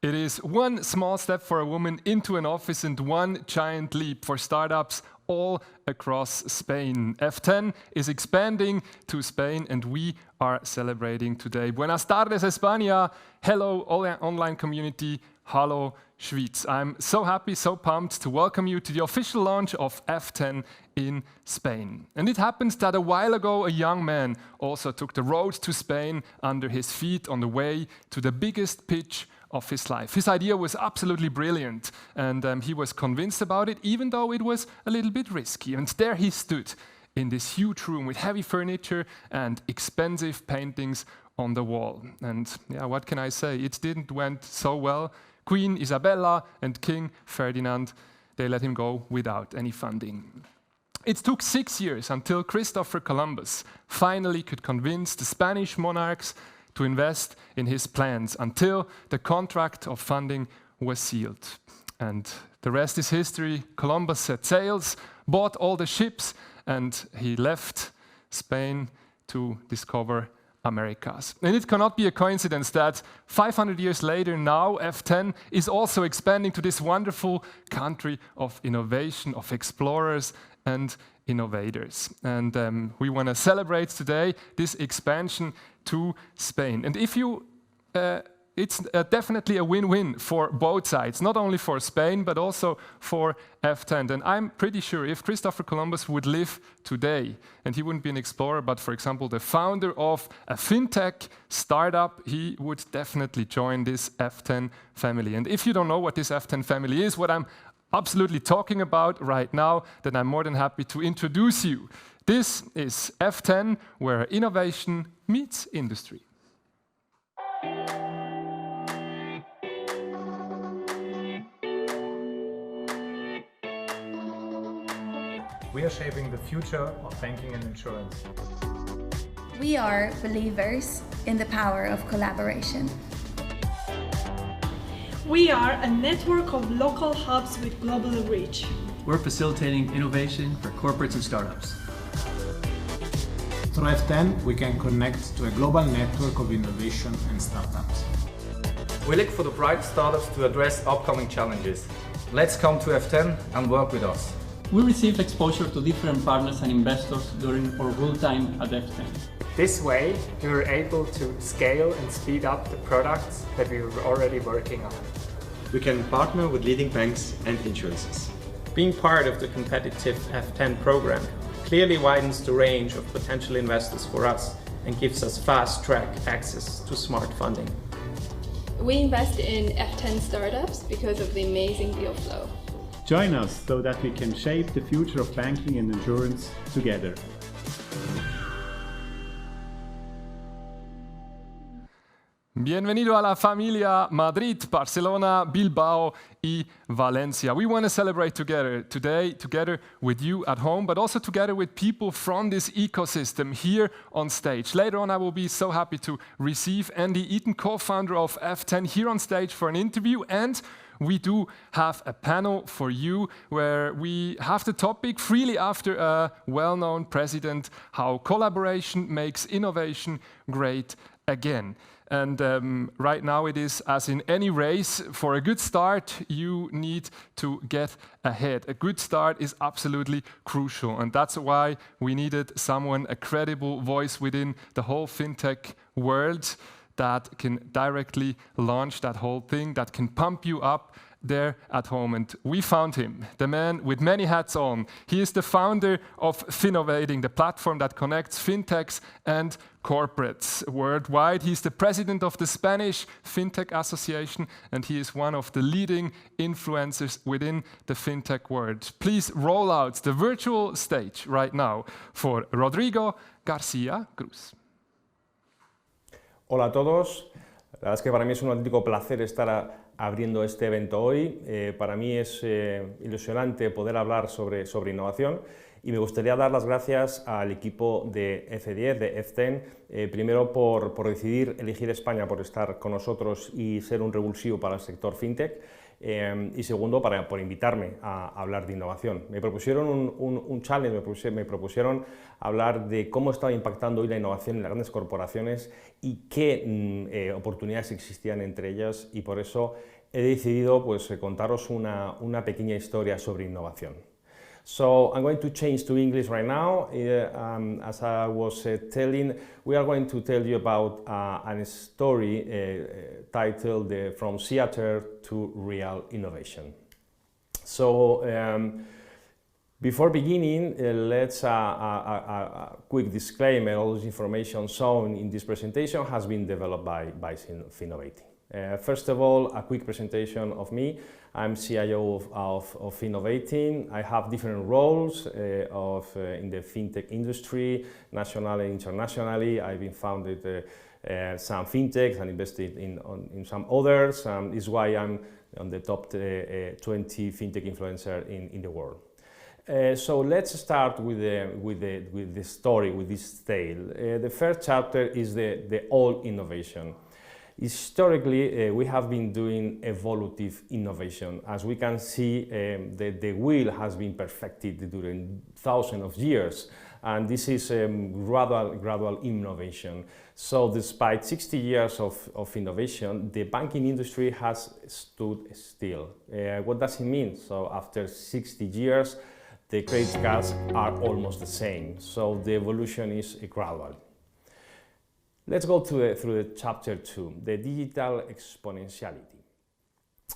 It is one small step for a woman into an office and one giant leap for startups all across Spain. F10 is expanding to Spain and we are celebrating today. Buenas tardes, España. Hello, online community. Hallo, Schweiz. I'm so happy, so pumped to welcome you to the official launch of F10 in Spain. And it happens that a while ago, a young man also took the road to Spain under his feet on the way to the biggest pitch of his life. His idea was absolutely brilliant, and he was convinced about it, even though it was a little bit risky. And there he stood in this huge room with heavy furniture and expensive paintings on the wall. And yeah, what can I say? It didn't went so well. Queen Isabella and King Ferdinand, they let him go without any funding. It took 6 years until Christopher Columbus finally could convince the Spanish monarchs to invest in his plans until the contract of funding was sealed. And the rest is history. Columbus set sails, bought all the ships, and he left Spain to discover Americas. And it cannot be a coincidence that 500 years later now F10 is also expanding to this wonderful country of innovation, of explorers and innovators. And we want to celebrate today this expansion to Spain. And if you, it's definitely a win-win for both sides, not only for Spain, but also for F10. And I'm pretty sure if Christopher Columbus would live today, and he wouldn't be an explorer, but for example, the founder of a fintech startup, he would definitely join this F10 family. And if you don't know what this F10 family is, what I'm absolutely talking about right now, then I'm more than happy to introduce you. This is F10, where innovation meets industry. We are shaping the future of banking and insurance. We are believers in the power of collaboration. We are a network of local hubs with global reach. We're facilitating innovation for corporates and startups. Through F10, we can connect to a global network of innovation and startups. We look for the bright startups to address upcoming challenges. Let's come to F10 and work with us. We received exposure to different partners and investors during our full time at F10. This way, we were able to scale and speed up the products that we were already working on. We can partner with leading banks and insurances. Being part of the competitive F10 program clearly widens the range of potential investors for us and gives us fast-track access to smart funding. We invest in F10 startups because of the amazing deal flow. Join us so that we can shape the future of banking and insurance together. Bienvenido a la familia Madrid, Barcelona, Bilbao y Valencia. We want to celebrate together today, together with you at home, but also together with people from this ecosystem here on stage. Later on, I will be so happy to receive Andy Eaton, co-founder of F10, here on stage for an interview. And we do have a panel for you where we have the topic freely after a well-known president, how collaboration makes innovation great again. And right now it is, as in any race, for a good start, you need to get ahead. A good start is absolutely crucial. And that's why we needed someone, a credible voice within the whole fintech world that can directly launch that whole thing, that can pump you up there at home. And we found him, the man with many hats on. He is the founder of Finnovating, the platform that connects fintechs and corporates worldwide. He's the president of the Spanish Fintech Association, and he is one of the leading influencers within the fintech world. Please roll out the virtual stage right now for Rodrigo García Cruz. Hola a todos. La verdad es que para mí es un auténtico placer estar abriendo este evento hoy. Para mí es ilusionante poder hablar sobre innovación y me gustaría dar las gracias al equipo de F10, de F10, primero por decidir elegir España, por estar con nosotros y ser un revulsivo para el sector fintech, y segundo, por invitarme a hablar de innovación. Me propusieron un challenge, me propusieron hablar de cómo estaba impactando hoy la innovación en las grandes corporaciones y qué oportunidades existían entre ellas, y por eso he decidido pues, contaros una pequeña historia sobre innovación. So I'm going to change to English right now. As I was telling, we are going to tell you about a story titled From Theater to Real Innovation. So before beginning, let's a quick disclaimer. All this information shown in this presentation has been developed by Finnovating. First of all, a quick presentation of me. I'm CIO of Finnovating. I have different roles in the fintech industry, nationally and internationally. I've been founded some fintechs and invested in some others. This is why I'm on the top 20 fintech influencer in the world. So let's start with the story, with this tale. The first chapter is the old innovation. Historically, we have been doing evolutive innovation. As we can see, the wheel has been perfected during thousands of years, and this is gradual innovation. So despite 60 years of innovation, the banking industry has stood still. What does it mean? So after 60 years, the credit cards are almost the same. So the evolution is gradual. Let's go through the chapter 2, the digital exponentiality.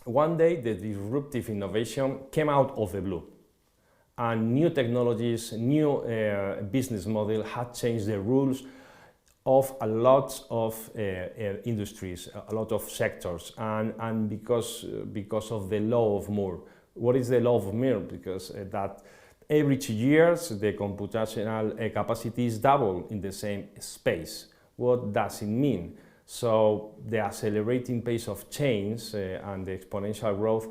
One day, the disruptive innovation came out of the blue, and new technologies, new business model had changed the rules of a lot of industries, a lot of sectors, and because of the law of Moore. What is the law of Moore? Because that every 2 years, the computational capacity is double in the same space. What does it mean? So the accelerating pace of change and the exponential growth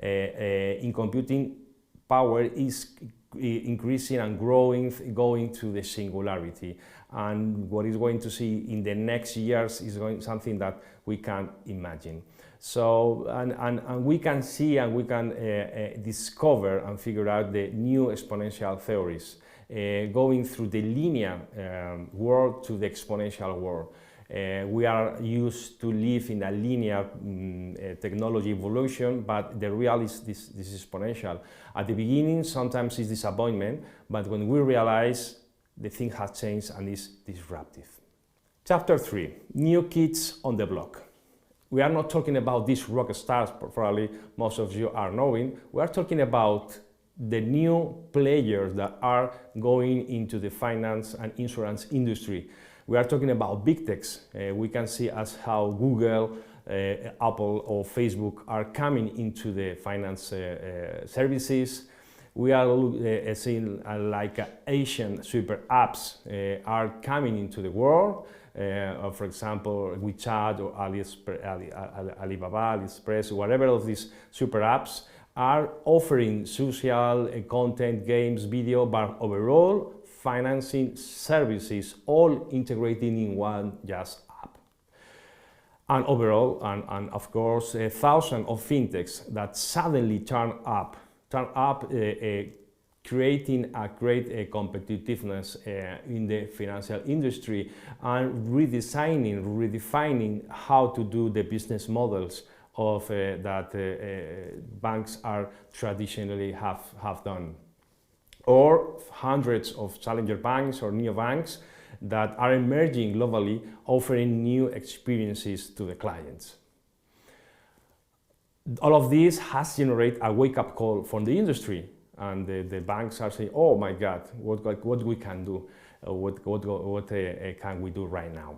in computing power is increasing and growing, going to the singularity. And what is going to see in the next years is something that we can't imagine. So, and we can see and we can discover and figure out the new exponential theories. Going through the linear world to the exponential world. We are used to live in a linear technology evolution, but the real is this exponential. At the beginning, sometimes it's disappointment, but when we realize the thing has changed and is disruptive. Chapter 3, new kids on the block. We are not talking about these rock stars, probably most of you are knowing. We are talking about the new players that are going into the finance and insurance industry. We are talking about big techs. We can see as how Google, Apple or Facebook are coming into the finance services. We are seeing like Asian super apps are coming into the world. For example, WeChat or Alibaba, AliExpress, whatever of these super apps are offering social content, games, video, but overall financing services, all integrated in one just app. And overall, and of course, thousands of fintechs that suddenly turn up, creating a great competitiveness in the financial industry and redefining how to do the business models of that banks are traditionally have done. Or hundreds of challenger banks or neobanks that are emerging globally, offering new experiences to the clients. All of this has generated a wake-up call from the industry, and the banks are saying, oh my God, what we can do, what can we do right now?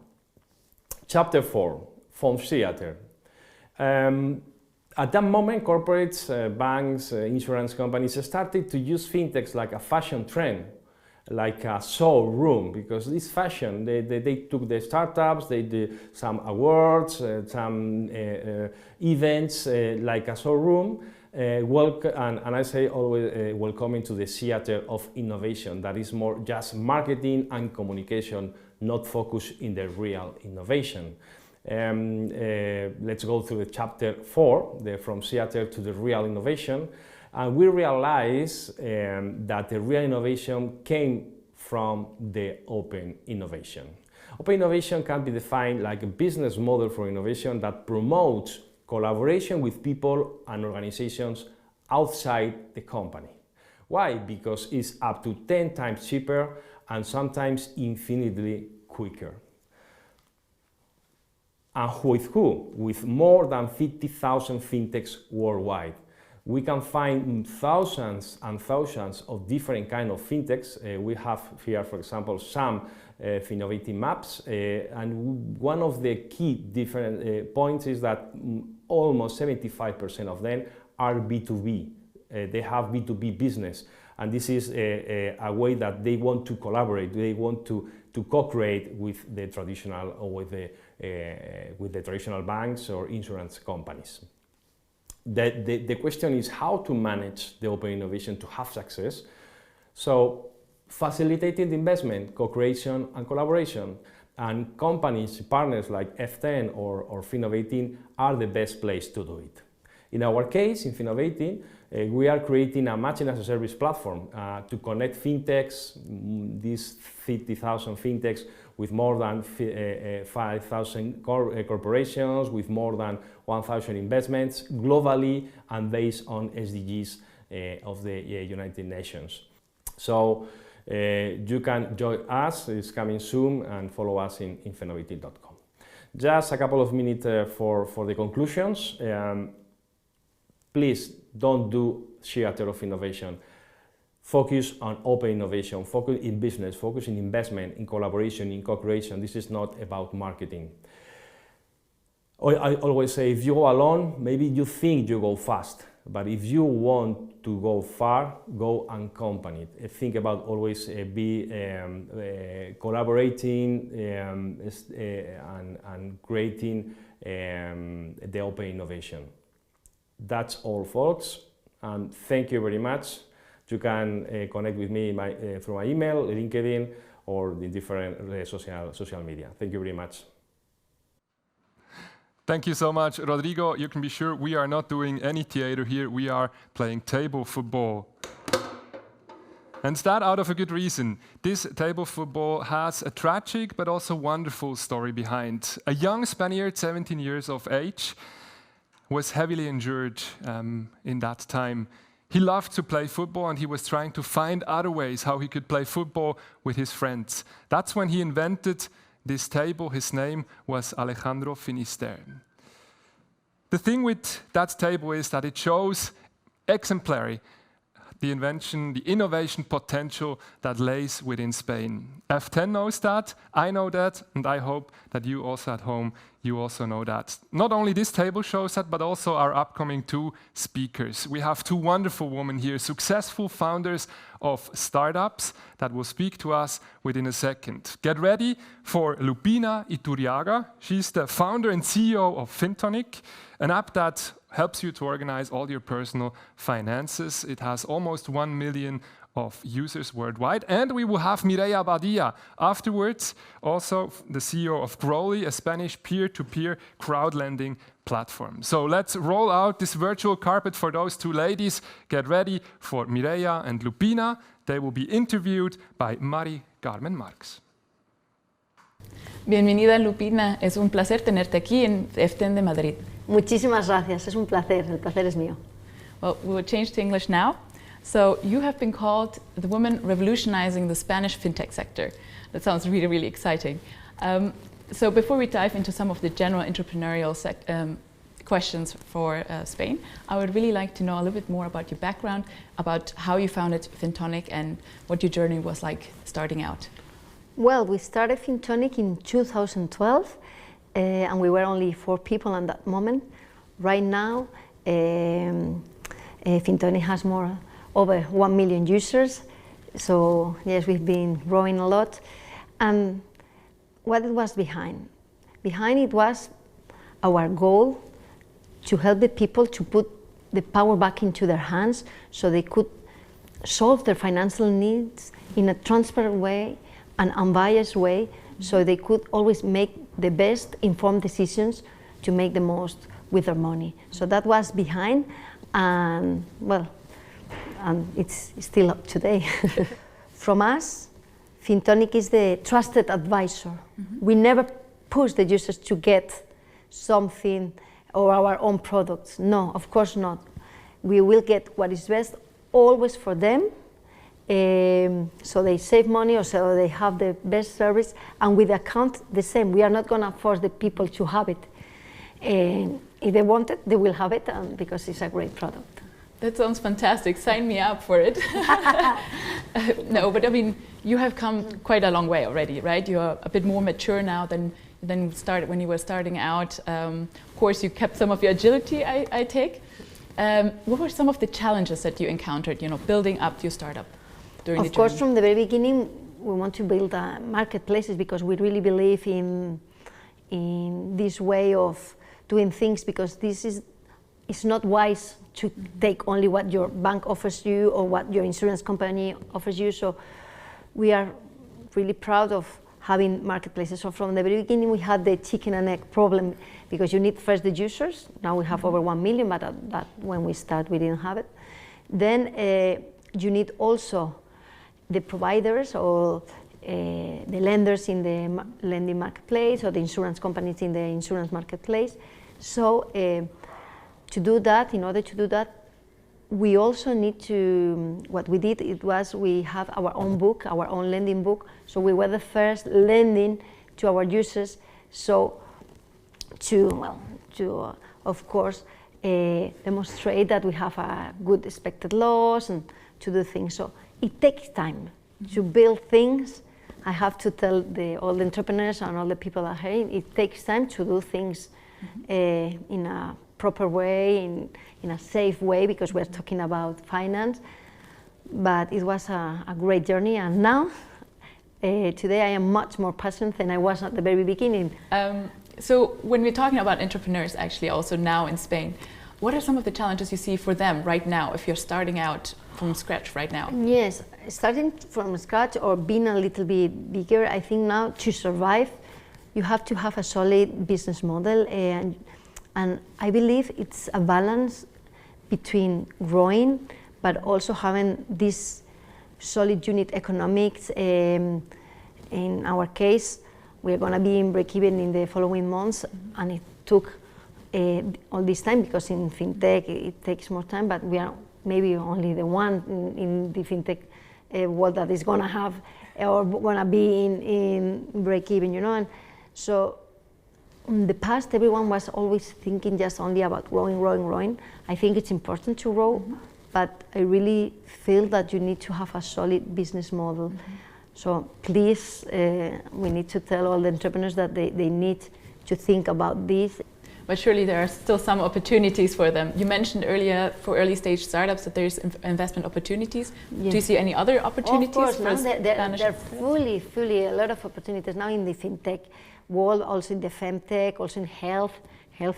Chapter 4, From Theater. At that moment, corporates, banks, insurance companies started to use fintechs like a fashion trend, like a showroom, because this fashion, they took the startups, they did some awards, some events like a showroom, and I say always welcoming to the theater of innovation that is more just marketing and communication, not focused in the real innovation. Let's go to the chapter 4, from theater to the real innovation. And we realize that the real innovation came from the open innovation. Open innovation can be defined like a business model for innovation that promotes collaboration with people and organizations outside the company. Why? Because it's up to 10 times cheaper and sometimes infinitely quicker. And with who? With more than 50,000 fintechs worldwide. We can find thousands and thousands of different kinds of fintechs. We have here, for example, some innovative maps. And one of the key different points is that almost 75% of them are B2B. They have B2B business. And this is a way that they want to collaborate. They want to co-create with the traditional or with the traditional banks or insurance companies. The question is how to manage the open innovation to have success. So facilitating the investment, co-creation and collaboration, and companies, partners like F10 or Finnovating are the best place to do it. In our case, in Finnovating, we are creating a matching as a service platform to connect fintechs, these 50,000 fintechs with more than 5,000 corporations, with more than 1,000 investments globally and based on SDGs of the United Nations. So you can join us, it's coming soon, and follow us in finnovating.com. Just a couple of minutes for the conclusions. Please don't do theater of innovation. Focus on open innovation, focus in business, focus in investment, in collaboration, in co-creation. This is not about marketing. I always say, if you go alone, maybe you think you go fast, but if you want to go far, go accompanied. Think about always collaborating and creating the open innovation. That's all, folks, and thank you very much. You can connect with me through my email, LinkedIn, or the different social media. Thank you very much. Thank you so much, Rodrigo. You can be sure we are not doing any theater here. We are playing table football. And that out of a good reason. This table football has a tragic but also wonderful story behind. A young Spaniard, 17 years of age, was heavily injured in that time. He loved to play football and he was trying to find other ways how he could play football with his friends. That's when he invented this table. His name was Alejandro Finisterre. The thing with that table is that it shows exemplary the invention, the innovation potential that lays within Spain. F10 knows that, I know that, and I hope that you also at home, you also know that. Not only this table shows that, but also our upcoming 2 speakers. We have 2 wonderful women here, successful founders of startups that will speak to us within a second. Get ready for Lupina Iturriaga. She's the founder and CEO of Fintonic, an app that helps you to organize all your personal finances. It has almost 1 million of users worldwide. And we will have Mireia Badia afterwards, also the CEO of Growly, a Spanish peer-to-peer crowd lending platform. So let's roll out this virtual carpet for those 2 ladies. Get ready for Mireia and Lupina. They will be interviewed by Mari Carmen Marx. Bienvenida, Lupina. Es un placer tenerte aquí en F10 de Madrid. Muchísimas gracias. Es un placer. El placer es mío. Well, we will change to English now. So you have been called the woman revolutionizing the Spanish fintech sector. That sounds really, really exciting. So before we dive into some of the general entrepreneurial questions for Spain, I would really like to know a little bit more about your background, about how you founded Fintonic and what your journey was like starting out. Well, we started Fintonic in 2012 and we were only 4 people at that moment. Right now, Fintonic has over 1 million users. So yes, we've been growing a lot. And what it was behind? Behind it was our goal to help the people to put the power back into their hands so they could solve their financial needs in a transparent way, an unbiased way, so they could always make the best informed decisions to make the most with their money. So that was behind, and well, and it's still up today. From us, FinTonic is the trusted advisor. We never push the users to get something or our own products. No, of course not. We will get what is best always for them, so they save money or so they have the best service, and with the account the same. We are not going to force the people to have it. If they want it, they will have it, because it's a great product. That sounds fantastic. Sign me up for it. No, but I mean, you have come quite a long way already, right? You are a bit more mature now than when you were starting out. Of course, you kept some of your agility, I take. What were some of the challenges that you encountered, building up your startup during the journey? Of course, from the very beginning, we want to build marketplaces because we really believe in this way of doing things, because it's not wise to take only what your bank offers you or what your insurance company offers you. So we are really proud of having marketplaces. So from the very beginning, we had the chicken and egg problem, because you need first the users. Now we have over 1 million, but when we start, we didn't have it. Then you need also the providers or the lenders in the lending marketplace or the insurance companies in the insurance marketplace. So to do that, in order to do that, we also need to, what we did, it was we have our own book, our own lending book. So we were the first lending to our users. So of course, demonstrate that we have a good expected loss and to do things. So it takes time to build things. I have to tell all the entrepreneurs and all the people out here, it takes time to do things in a proper way, in a safe way, because we're talking about finance. But it was a great journey, and now, today I am much more passionate than I was at the very beginning. So when we're talking about entrepreneurs, actually also now in Spain, what are some of the challenges you see for them right now, if you're starting out from scratch right now? Yes, starting from scratch or being a little bit bigger, I think now to survive, you have to have a solid business model, and I believe it's a balance between growing but also having this solid unit economics. In our case, we're going to be in break-even in the following months, and it took all this time, because in fintech it takes more time, but we are maybe only the one in the fintech world that is going to have or going to be in break-even, and so in the past everyone was always thinking just only about growing. I think it's important to grow, but I really feel that you need to have a solid business model. So please, we need to tell all the entrepreneurs that they need to think about this. But surely there are still some opportunities for them. You mentioned earlier for early stage startups that there's investment opportunities. Yes. Do you see any other opportunities? Of course, now there are fully a lot of opportunities now in the fintech world, also in the femtech, also in health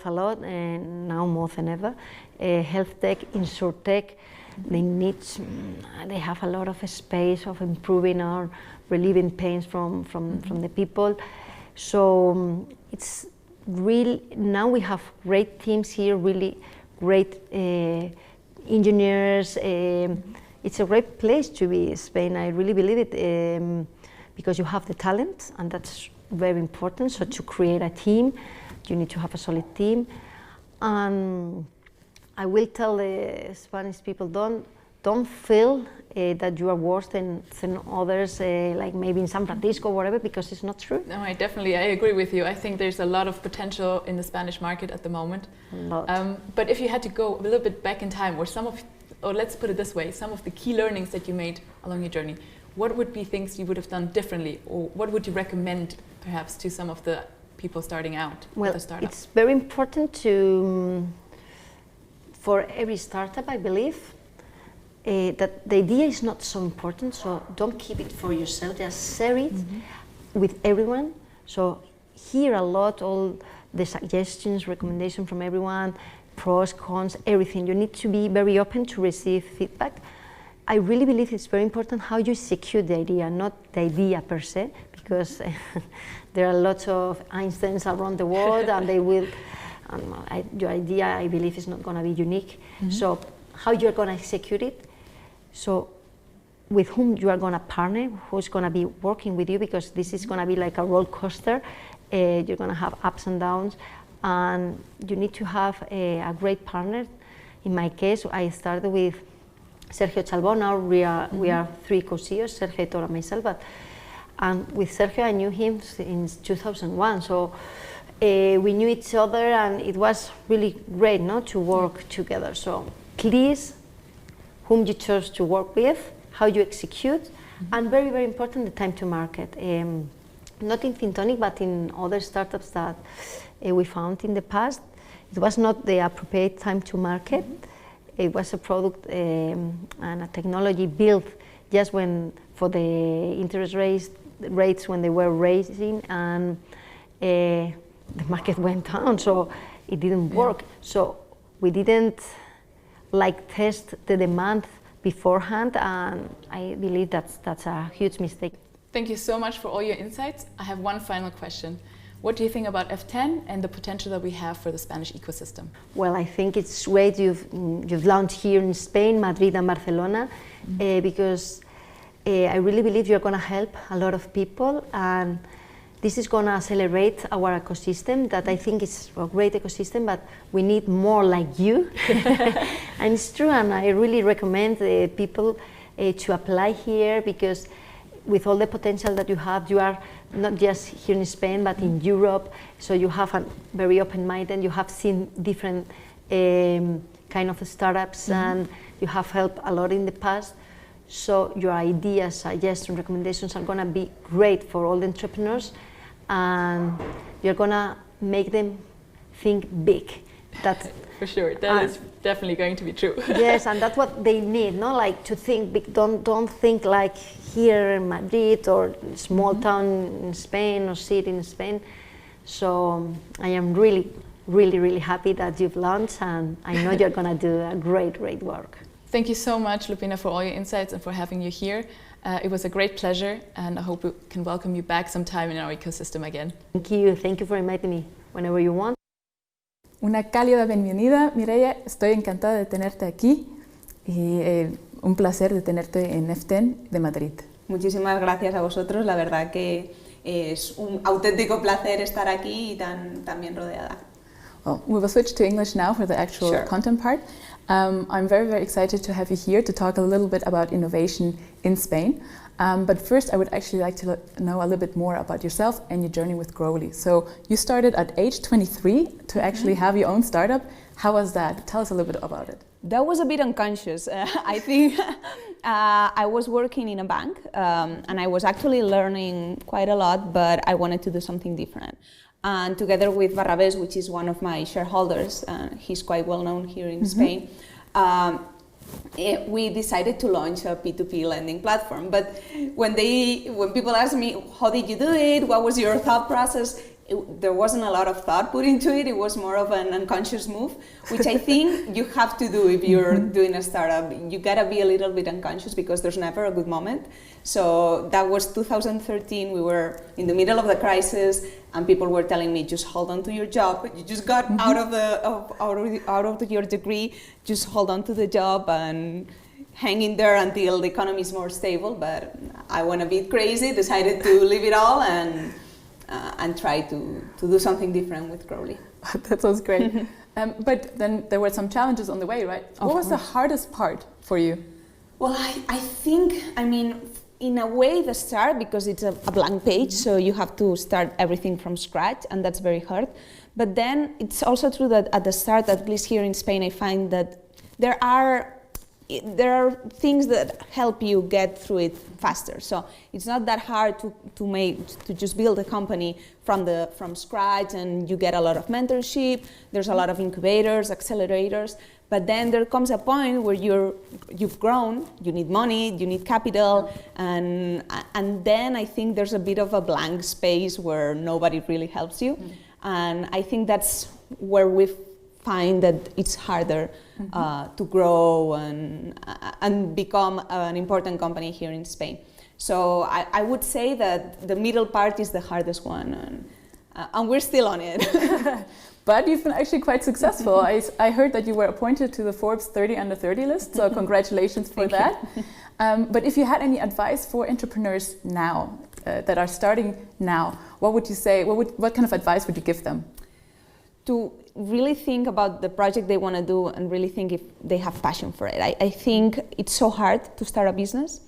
a lot, and now more than ever. Health tech, insurtech, they have a lot of space of improving or relieving pains from the people. So it's real. Now we have great teams here, really great engineers. It's a great place to be, Spain. I really believe it, because you have the talent, and that's very important. So to create a team, you need to have a solid team. And I will tell the Spanish people, don't feel that you are worse than others, like maybe in San Francisco or whatever, because it's not true. No, I agree with you. I think there's a lot of potential in the Spanish market at the moment. But if you had to go a little bit back in time, or let's put it this way, some of the key learnings that you made along your journey, what would be things you would have done differently, or what would you recommend perhaps to some of the people starting out with a startup? It's very important for every startup, I believe, that the idea is not so important, so don't keep it for yourself, just share it with everyone. So hear a lot, all the suggestions, recommendations from everyone, pros, cons, everything. You need to be very open to receive feedback. I really believe it's very important how you execute the idea, not the idea per se, because there are lots of Einsteins around the world, and they will. Your idea, I believe, is not going to be unique. So how you're going to execute it? So with whom you are going to partner? Who's going to be working with you? Because this is going to be like a roller coaster. You're going to have ups and downs, and you need to have a great partner. In my case, I started with Sergio Chalbó. Now we are 3 co-CEOs, Sergio, Héctor, and myself. And with Sergio, I knew him since 2001. So we knew each other, and it was really great, no, to work together. So please, whom you chose to work with, how you execute, and very, very important, the time to market. Not in FinTonic, but in other startups that we found in the past, it was not the appropriate time to market. It was a product and a technology built just for the interest rates when they were raising, and the market went down, so it didn't work. So we didn't test the demand beforehand, and I believe that's a huge mistake. Thank you so much for all your insights. I have one final question. What do you think about F10 and the potential that we have for the Spanish ecosystem? Well, I think it's great you've launched here in Spain, Madrid and Barcelona, because I really believe you're going to help a lot of people, and this is going to accelerate our ecosystem that I think is a great ecosystem, but we need more like you. And it's true, and I really recommend people to apply here, because with all the potential that you have, you are not just here in Spain, but in Europe, so you have a very open mind, and you have seen different kind of startups, and you have helped a lot in the past. So your ideas, suggestions, recommendations are going to be great for all the entrepreneurs, and you're going to make them think big. That's for sure. That is definitely going to be true. Yes, and that's what they need, no? Like to think big. Don't think like here in Madrid or small town in Spain or city in Spain. So I am really, really, really happy that you've launched, and I know you're going to do a great, great work. Thank you so much, Lupina, for all your insights and for having you here. It was a great pleasure, and I hope we can welcome you back sometime in our ecosystem again. Thank you. Thank you for inviting me whenever you want. Una cálida bienvenida, Mireia. Estoy encantada de tenerte aquí y un placer de tenerte en F10 de Madrid. Muchísimas gracias a vosotros. La verdad que es un auténtico placer estar aquí y tan bien rodeada. Well, we will switch to English now for the actual content part. I'm very, very excited to have you here to talk a little bit about innovation in Spain. But first, I would actually like to know a little bit more about yourself and your journey with Growly. So you started at age 23 to actually have your own startup. How was that? Tell us a little bit about it. That was a bit unconscious. I think I was working in a bank, and I was actually learning quite a lot, but I wanted to do something different. And together with Barrabés, which is one of my shareholders, he's quite well known here in Spain, we decided to launch a P2P lending platform. But when people ask me, how did you do it? What was your thought process? There wasn't a lot of thought put into it. It was more of an unconscious move, which I think you have to do if you're doing a startup. You gotta be a little bit unconscious because there's never a good moment. So that was 2013. We were in the middle of the crisis, and people were telling me, just hold on to your job. You just got out of your degree. Just hold on to the job and hang in there until the economy is more stable. But I went a bit crazy, decided to leave it all and try to do something different with Growly. That sounds great. But then there were some challenges on the way, right? What was the hardest part for you? Well, I think, in a way, the start, because it's a blank page, so you have to start everything from scratch, and that's very hard. But then it's also true that at the start, at least here in Spain, I find that there are things that help you get through it faster. So it's not that hard to just build a company from scratch, and you get a lot of mentorship. There's a lot of incubators, accelerators. But then there comes a point where you've grown, you need money, you need capital, and then I think there's a bit of a blank space where nobody really helps you. And I think that's where we find that it's harder to grow and become an important company here in Spain. So I would say that the middle part is the hardest one, and we're still on it. But you've been actually quite successful. I heard that you were appointed to the Forbes 30 under 30 list, so congratulations for that. But if you had any advice for entrepreneurs now, that are starting now, what would you say, what kind of advice would you give them? To really think about the project they want to do and really think if they have passion for it. I think it's so hard to start a business.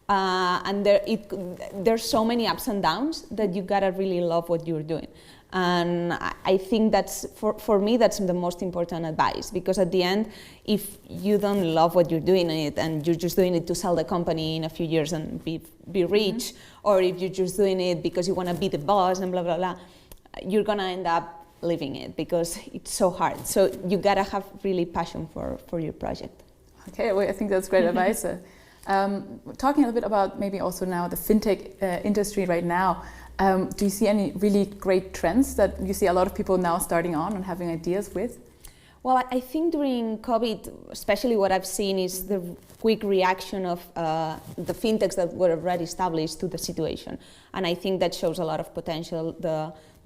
And there's so many ups and downs that you gotta really love what you're doing. And I think that's, for me, that's the most important advice, because at the end, if you don't love what you're doing and you're just doing it to sell the company in a few years and be rich, or if you're just doing it because you want to be the boss and blah, blah, blah, you're gonna end up leaving it because it's so hard. So you gotta have really passion for your project. Okay, well, I think that's great advice. Talking a little bit about maybe also now the fintech industry right now, do you see any really great trends that you see a lot of people now starting on and having ideas with? Well, I think during COVID, especially what I've seen is the quick reaction of the fintechs that were already established to the situation. And I think that shows a lot of potential,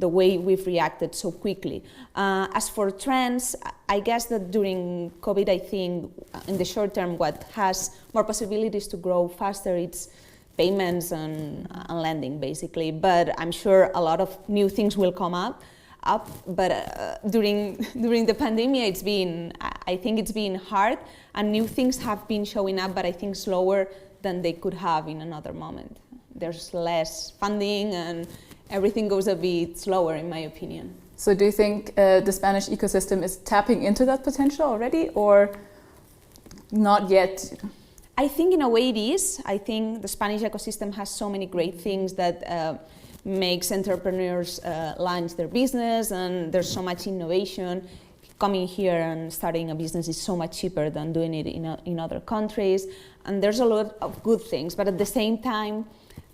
the way we've reacted so quickly. As for trends, I guess that during COVID, I think in the short term, what has more possibilities to grow faster, it's payments and lending, basically. But I'm sure a lot of new things will come up. But during the pandemic, I think it's been hard, and new things have been showing up, but I think slower than they could have in another moment. There's less funding, and everything goes a bit slower, in my opinion. So do you think the Spanish ecosystem is tapping into that potential already, or not yet? I think in a way it is. I think the Spanish ecosystem has so many great things that makes entrepreneurs launch their business, and there's so much innovation. Coming here and starting a business is so much cheaper than doing it in other countries, and there's a lot of good things, but at the same time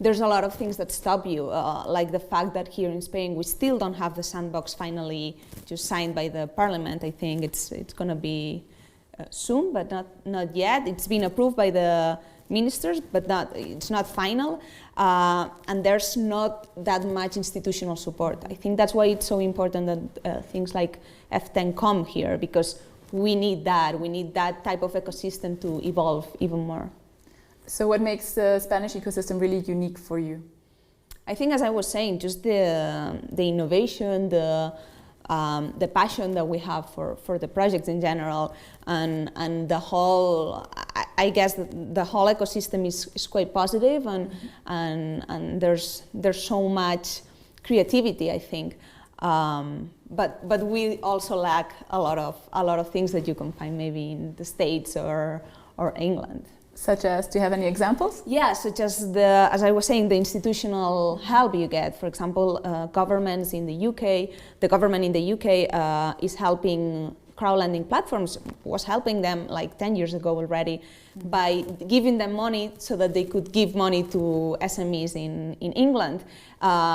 there's a lot of things that stop you, like the fact that here in Spain we still don't have the sandbox finally just signed by the parliament. I think it's going to be soon, but not yet. It's been approved by the ministers, but it's not final, and there's not that much institutional support. I think that's why it's so important that things like F10 come here, because we need that type of ecosystem to evolve even more. So what makes the Spanish ecosystem really unique for you? I think, as I was saying, just the innovation, the passion that we have for the projects in general, and the whole, I guess the whole ecosystem is quite positive, and there's so much creativity, I think. But we also lack a lot of things that you can find maybe in the States or England. Such as, do you have any examples? Yeah, such as as I was saying, the institutional help you get. For example, governments in the UK, the government in the UK is helping crowdlending platforms, was helping them like 10 years ago already by giving them money so that they could give money to SMEs in England.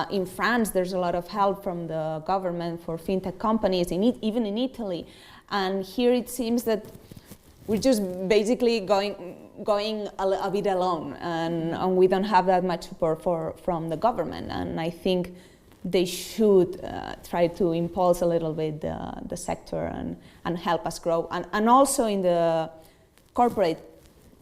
In France, there's a lot of help from the government for fintech companies, even in Italy. And here it seems that we're just basically going a bit alone, and we don't have that much support from the government. And I think they should try to impulse a little bit the sector and help us grow. And also in the corporate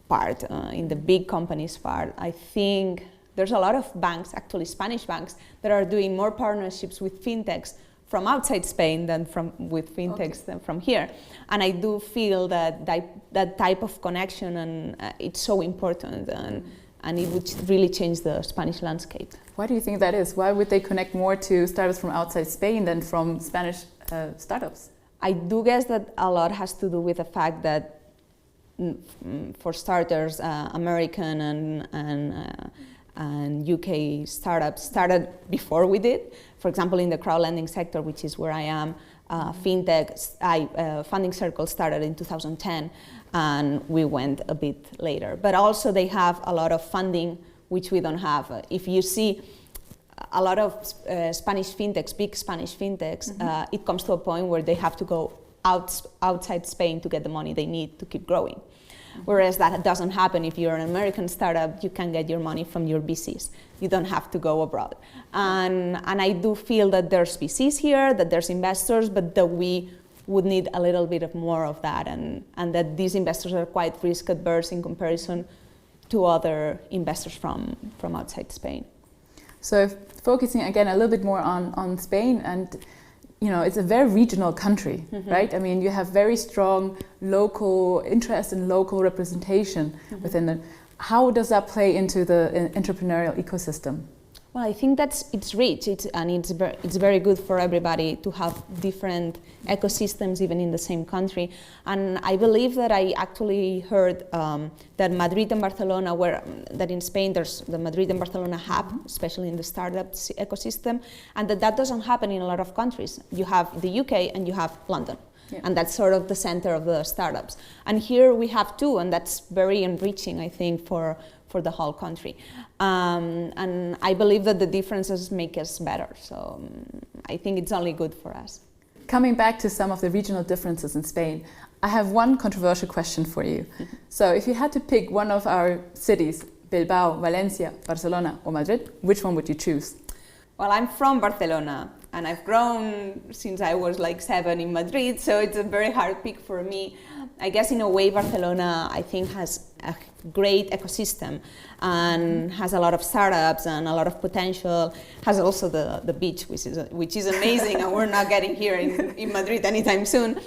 part, in the big companies part, I think there's a lot of banks, actually Spanish banks, that are doing more partnerships with fintechs from outside Spain than with fintechs than from here. And I do feel that type of connection, and it's so important, and it would really change the Spanish landscape. Why do you think that is? Why would they connect more to startups from outside Spain than from Spanish startups? I do guess that a lot has to do with the fact that, for starters, American and UK startups started before we did. For example, in the crowdlending sector, which is where I am, fintech funding circle started in 2010, and we went a bit later. But also they have a lot of funding, which we don't have. If you see a lot of Spanish fintechs, big Spanish fintechs, it comes to a point where they have to go outside Spain to get the money they need to keep growing. Whereas that doesn't happen if you're an American startup, you can get your money from your VCs. You don't have to go abroad. And I do feel that there's VCs here, that there's investors, but that we would need a little bit of more of that, and that these investors are quite risk adverse in comparison to other investors from outside Spain. So focusing again a little bit more on Spain, and it's a very regional country, right? I mean, you have very strong local interest and local representation within it. How does that play into the entrepreneurial ecosystem? Well, I think it's rich, it's very good for everybody to have different ecosystems even in the same country. And I believe that I actually heard that Madrid and Barcelona, that in Spain there's the Madrid and Barcelona hub, especially in the startup ecosystem, and that doesn't happen in a lot of countries. You have the UK and you have London. Yeah. And that's sort of the center of the startups. And here we have two, and that's very enriching, I think, for the whole country. And I believe that the differences make us better. So I think it's only good for us. Coming back to some of the regional differences in Spain, I have one controversial question for you. So if you had to pick one of our cities, Bilbao, Valencia, Barcelona or Madrid, which one would you choose? Well, I'm from Barcelona, and I've grown since I was like 7 in Madrid, so it's a very hard pick for me. I guess in a way Barcelona, I think, has a great ecosystem and has a lot of startups and a lot of potential, has also the beach, which is amazing, and we're not getting here in Madrid anytime soon.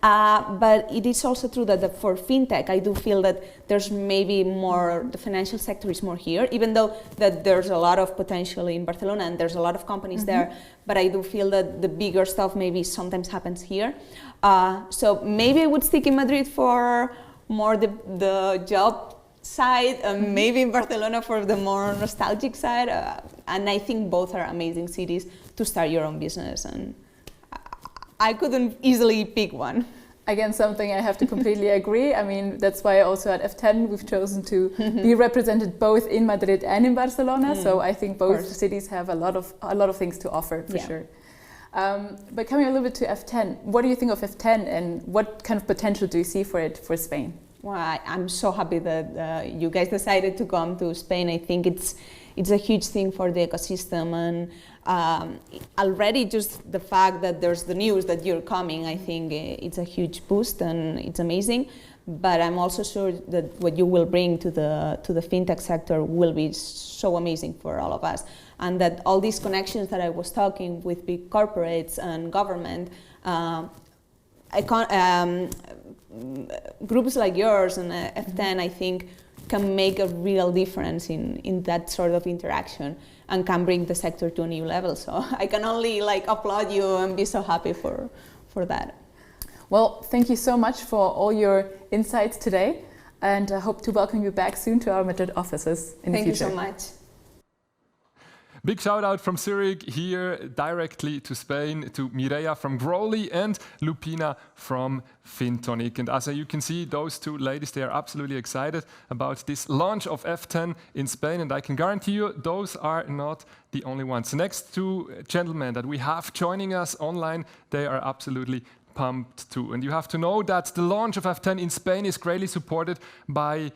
But it is also true that for fintech, I do feel that there's maybe more, the financial sector is more here, even though that there's a lot of potential in Barcelona and there's a lot of companies there, but I do feel that the bigger stuff maybe sometimes happens here. So maybe I would stick in Madrid for more the job side, maybe in Barcelona for the more nostalgic side, and I think both are amazing cities to start your own business, and I couldn't easily pick one. Again, something I have to completely agree. I mean, that's why also at F10 we've chosen to be represented both in Madrid and in Barcelona. So I think both cities have a lot of things to offer for sure. But coming a little bit to F10, what do you think of F10 and what kind of potential do you see for it for Spain? Well, I'm so happy that you guys decided to come to Spain. I think it's a huge thing for the ecosystem, and already just the fact that there's the news that you're coming, I think it's a huge boost and it's amazing. But I'm also sure that what you will bring to the fintech sector will be so amazing for all of us, and that all these connections that I was talking with big corporates and government, groups like yours and F10, I think, can make a real difference in that sort of interaction and can bring the sector to a new level. So I can only applaud you and be so happy for that. Well, thank you so much for all your insights today, and I hope to welcome you back soon to our Madrid offices in the future. Thank you so much. Big shout out from Zurich here directly to Spain, to Mireia from Growly and Lupina from Fintonic. And as you can see, those two ladies, they are absolutely excited about this launch of F10 in Spain. And I can guarantee you, those are not the only ones. The next two gentlemen that we have joining us online, they are absolutely pumped too. And you have to know that the launch of F10 in Spain is greatly supported by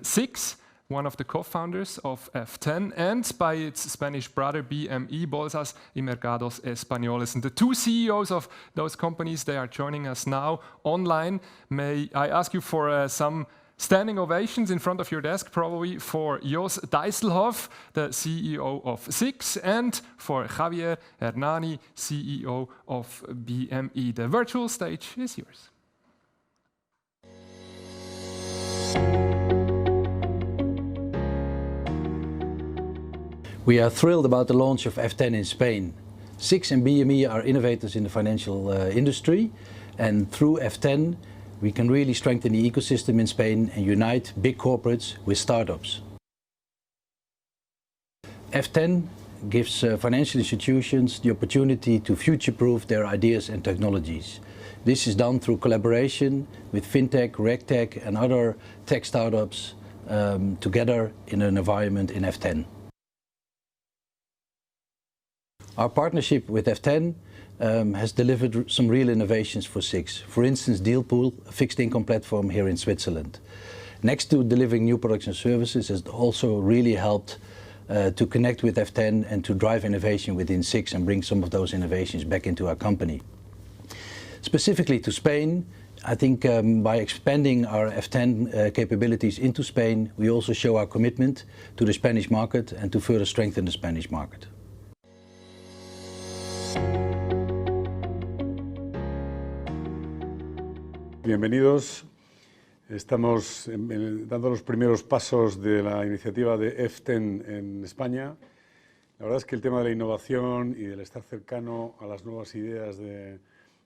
SIX, one of the co-founders of F10, and by its Spanish brother BME, Bolsas y Mercados Españoles. And the two CEOs of those companies, they are joining us now online. May I ask you for some standing ovations in front of your desk, probably for Jos Dijsselhoff, the CEO of SIX, and for Javier Hernani, CEO of BME. The virtual stage is yours. We are thrilled about the launch of F10 in Spain. SIX and BME are innovators in the financial industry, and through F10 we can really strengthen the ecosystem in Spain and unite big corporates with startups. F10 gives financial institutions the opportunity to future-proof their ideas and technologies. This is done through collaboration with fintech, regtech and other tech startups together in an environment in F10. Our partnership with F10 has delivered some real innovations for SIX. For instance, Dealpool, a fixed income platform here in Switzerland. next to delivering new products and services, has also really helped to connect with F10 and to drive innovation within SIX and bring some of those innovations back into our company. Specifically to Spain, I think by expanding our F10 capabilities into Spain, we also show our commitment to the Spanish market and to further strengthen the Spanish market. Bienvenidos. Estamos dando los primeros pasos de la iniciativa de F10 en España. La verdad es que el tema de la innovación y del estar cercano a las nuevas ideas de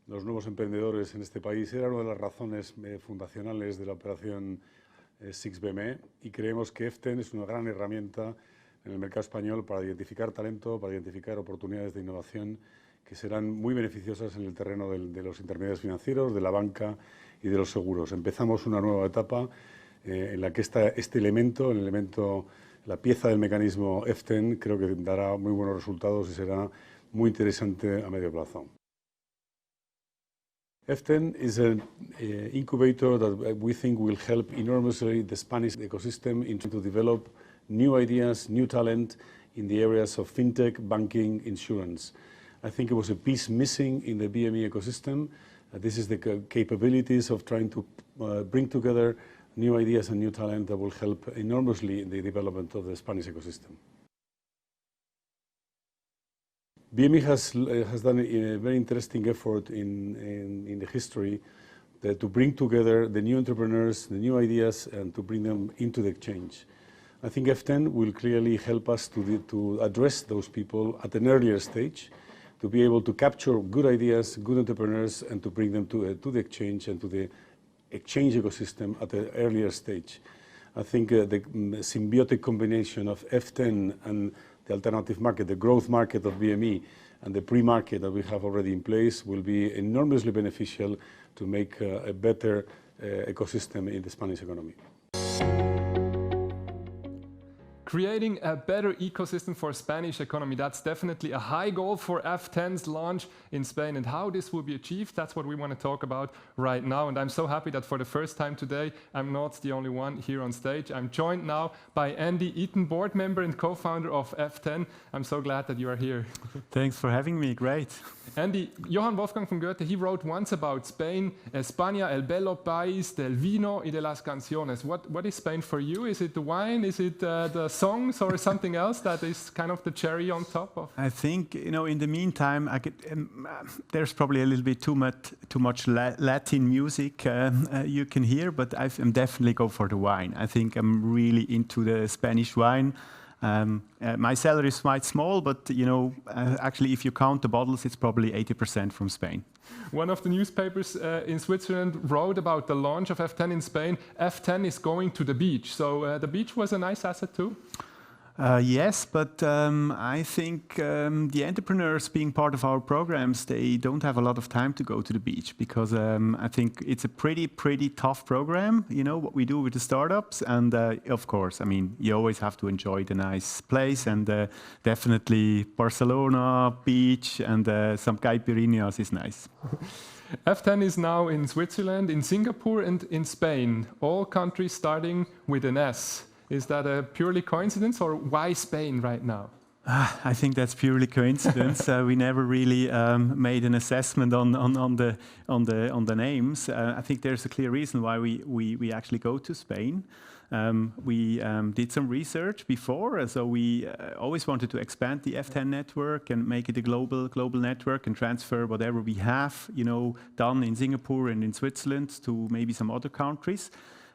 los nuevos emprendedores en este país era una de las razones fundacionales de la operación SIX-BME, y creemos que F10 es una gran herramienta en el mercado español para identificar talento, para identificar oportunidades de innovación que serán muy beneficiosas en el terreno de los intermediarios financieros, de la banca y de los seguros. Empezamos una nueva etapa en la que este elemento, la pieza del mecanismo F10, creo que dará muy buenos resultados y será muy interesante a medio plazo. F10 is an incubator that we think will help enormously the Spanish ecosystem to develop new ideas, new talent in the areas of fintech, banking, insurance. I think it was a piece missing in the BME ecosystem. This is the capabilities of trying to bring together new ideas and new talent that will help enormously in the development of the Spanish ecosystem. BME has done a very interesting effort in the history to bring together the new entrepreneurs, the new ideas, and to bring them into the exchange. I think F10 will clearly help us to address those people at an earlier stage, to be able to capture good ideas, good entrepreneurs, and to bring them to the exchange and to the exchange ecosystem at an earlier stage. I think the symbiotic combination of F10 and the alternative market, the growth market of BME, and the pre-market that we have already in place will be enormously beneficial to make a better ecosystem in the Spanish economy. Creating a better ecosystem for Spanish economy, that's definitely a high goal for F10's launch in Spain. And how this will be achieved, that's what we want to talk about right now. And I'm so happy that for the first time today, I'm not the only one here on stage. I'm joined now by Andy Eaton, board member and co-founder of F10. I'm so glad that you are here. Thanks for having me, great. Andy, Johann Wolfgang von Goethe, he wrote once about Spain, España, el bello país del vino y de las canciones. What is Spain for you? Is it the wine? Is it the songs or something else that is kind of the cherry on top of? I think, in the meantime, there's probably a little bit too much Latin music you can hear, but I'm definitely go for the wine. I think I'm really into the Spanish wine. My salary is quite small, but actually, if you count the bottles, it's probably 80% from Spain. One of the newspapers in Switzerland wrote about the launch of F10 in Spain. F10 is going to the beach. So the beach was a nice asset too? Yes, but I think the entrepreneurs being part of our programs, they don't have a lot of time to go to the beach because I think it's a pretty tough program, what we do with the startups. And of course, you always have to enjoy the nice place, and definitely Barcelona, beach, and some caipirinhas is nice. F10 is now in Switzerland, in Singapore, and in Spain, all countries starting with an S. Is that a purely coincidence, or why Spain right now? I think that's purely coincidence. We never really made an assessment on the names. I think there's a clear reason why we actually go to Spain. We did some research before, so we always wanted to expand the F10 network and make it a global network and transfer whatever we have, done in Singapore and in Switzerland to maybe some other countries.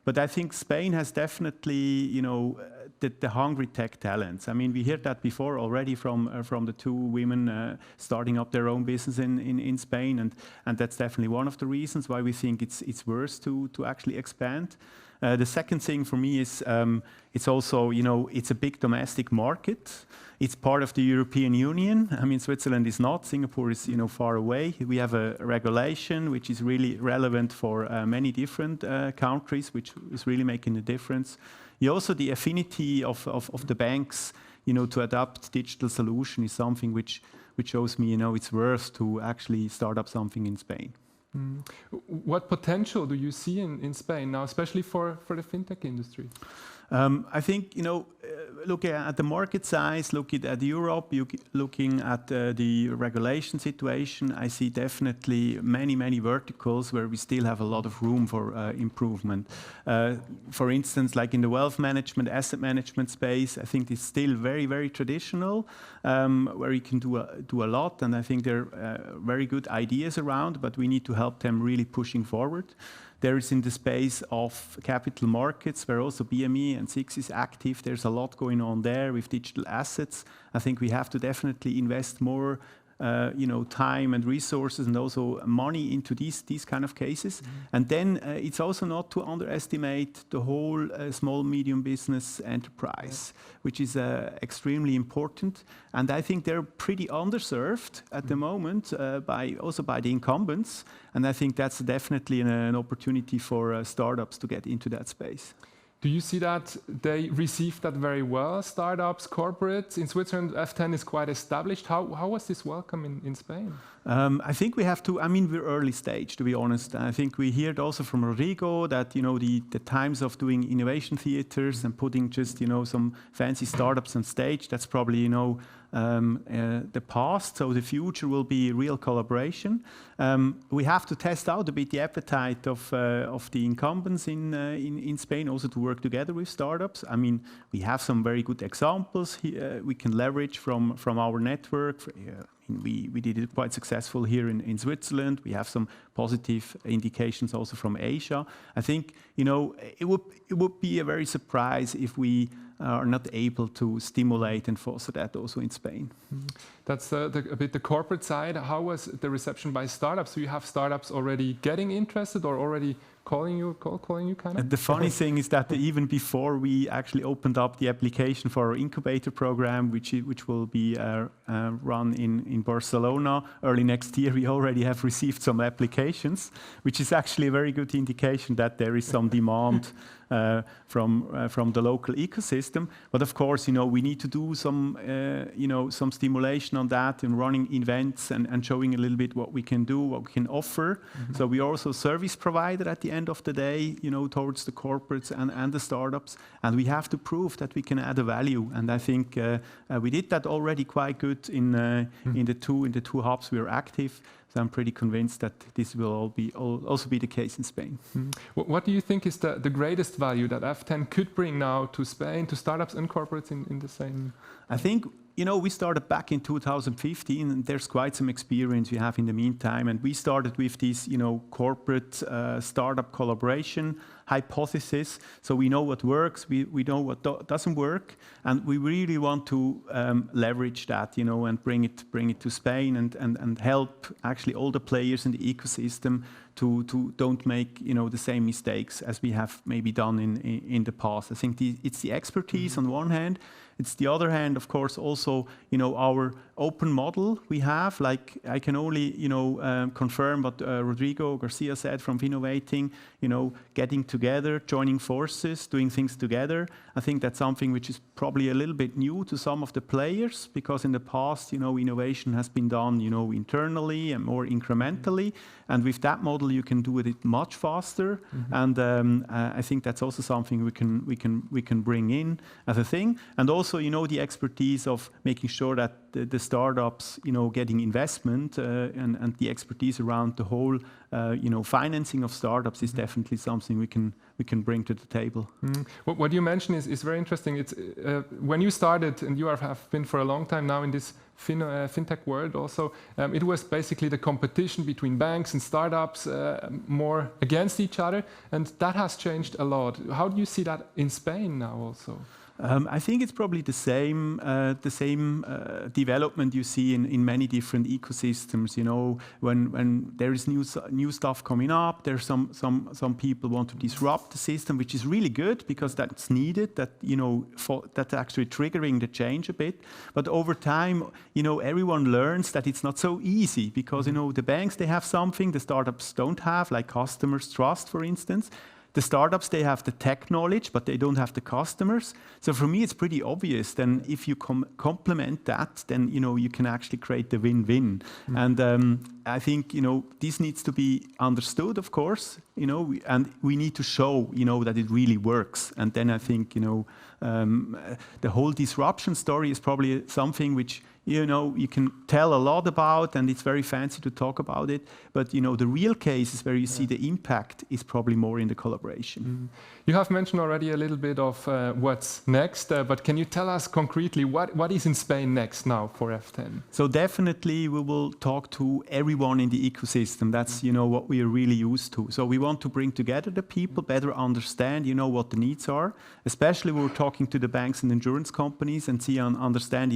But I think Spain has definitely, the hungry tech talents. We heard that before already from the two women starting up their own business in Spain, and that's definitely one of the reasons why we think it's worth to actually expand. The second thing for me is it's also, it's a big domestic market. It's part of the European Union. Switzerland is not. Singapore is, far away. We have a regulation which is really relevant for many different countries, which is really making a difference. Also, the affinity of the banks, to adopt digital solution is something which shows me, it's worth to actually start up something in Spain. What potential do you see in Spain now, especially for the fintech industry? I think, looking at the market size, looking at Europe, looking at the regulation situation, I see definitely many verticals where we still have a lot of room for improvement. For instance, like in the wealth management, asset management space, I think it's still very traditional, where you can do a lot, and I think there are very good ideas around, but we need to help them really pushing forward. There is in the space of capital markets, where also BME and SIX is active. There's a lot going on there with digital assets. I think we have to definitely invest more time and resources and also money into these kind of cases. And then it's also not to underestimate the whole small medium business enterprise, which is extremely important. And I think they're pretty underserved at the moment by the incumbents. And I think that's definitely an opportunity for startups to get into that space. Do you see that they receive that very well, startups, corporates? In Switzerland, F10 is quite established. How was this welcome in Spain? I think we have to, we're early stage, to be honest. I think we heard also from Rodrigo that, the times of doing innovation theaters and putting just, some fancy startups on stage, that's probably, the past. So the future will be real collaboration. We have to test out a bit the appetite of the incumbents in Spain, also to work together with startups. We have some very good examples we can leverage from our network. We did it quite successful here in Switzerland. We have some positive indications also from Asia. I think, it would be a very surprise if we are not able to stimulate and foster that also in Spain. That's a bit the corporate side. How was the reception by startups? Do you have startups already getting interested or already calling you kind of? The funny thing is that even before we actually opened up the application for our incubator program, which will be run in Barcelona early next year, we already have received some applications, which is actually a very good indication that there is some demand from the local ecosystem. But of course, we need to do some stimulation on that and running events and showing a little bit what we can do, what we can offer. So we are also a service provider at the end of the day, towards the corporates and the startups. And we have to prove that we can add a value. And I think we did that already quite good in the two hubs we are active. So I'm pretty convinced that this will also be the case in Spain. What do you think is the greatest value that F10 could bring now to Spain, to startups and corporates in the same? I think, we started back in 2015, and there's quite some experience we have in the meantime. And we started with this, corporate startup collaboration hypothesis. So we know what works, we know what doesn't work, and we really want to leverage that, and bring it to Spain and help actually all the players in the ecosystem to don't make the same mistakes as we have maybe done in the past. I think it's the expertise on one hand. It's the other hand, of course, also our open model we have. Like I can only confirm what Rodrigo Garcia said from Innovating. Getting together, joining forces, doing things together. I think that's something which is probably a little bit new to some of the players, because in the past, innovation has been done, internally and more incrementally. And with that model, you can do it much faster. And I think that's also something we can bring in as a thing. And also, the expertise of making sure that the startups, getting investment and the expertise around the whole, financing of startups is definitely something we can bring to the table. What you mentioned is very interesting. It's when you started, and you have been for a long time now in this fintech world also, it was basically the competition between banks and startups more against each other, and that has changed a lot. How do you see that in Spain now also? I think it's probably the same development you see in many different ecosystems. When there is new stuff coming up, there's some people want to disrupt the system, which is really good because that's needed. That's actually triggering the change a bit. But over time, everyone learns that it's not so easy because the banks, they have something the startups don't have, like customers' trust, for instance. the startups, they have the tech knowledge, but they don't have the customers. So for me, it's pretty obvious. Then if you complement that, then you can actually create the win-win. And I think this needs to be understood, of course. And we need to show that it really works. And then I think the whole disruption story is probably something which you can tell a lot about, and it's very fancy to talk about it. But the real case is where you see the impact is probably more in the collaboration. You have mentioned already a little bit of what's next, but can you tell us concretely what is in Spain next now for F10? So definitely we will talk to everyone in the ecosystem. That's what we are really used to. So we want to bring together the people, better understand what the needs are. Especially we're talking to the banks and insurance companies and understand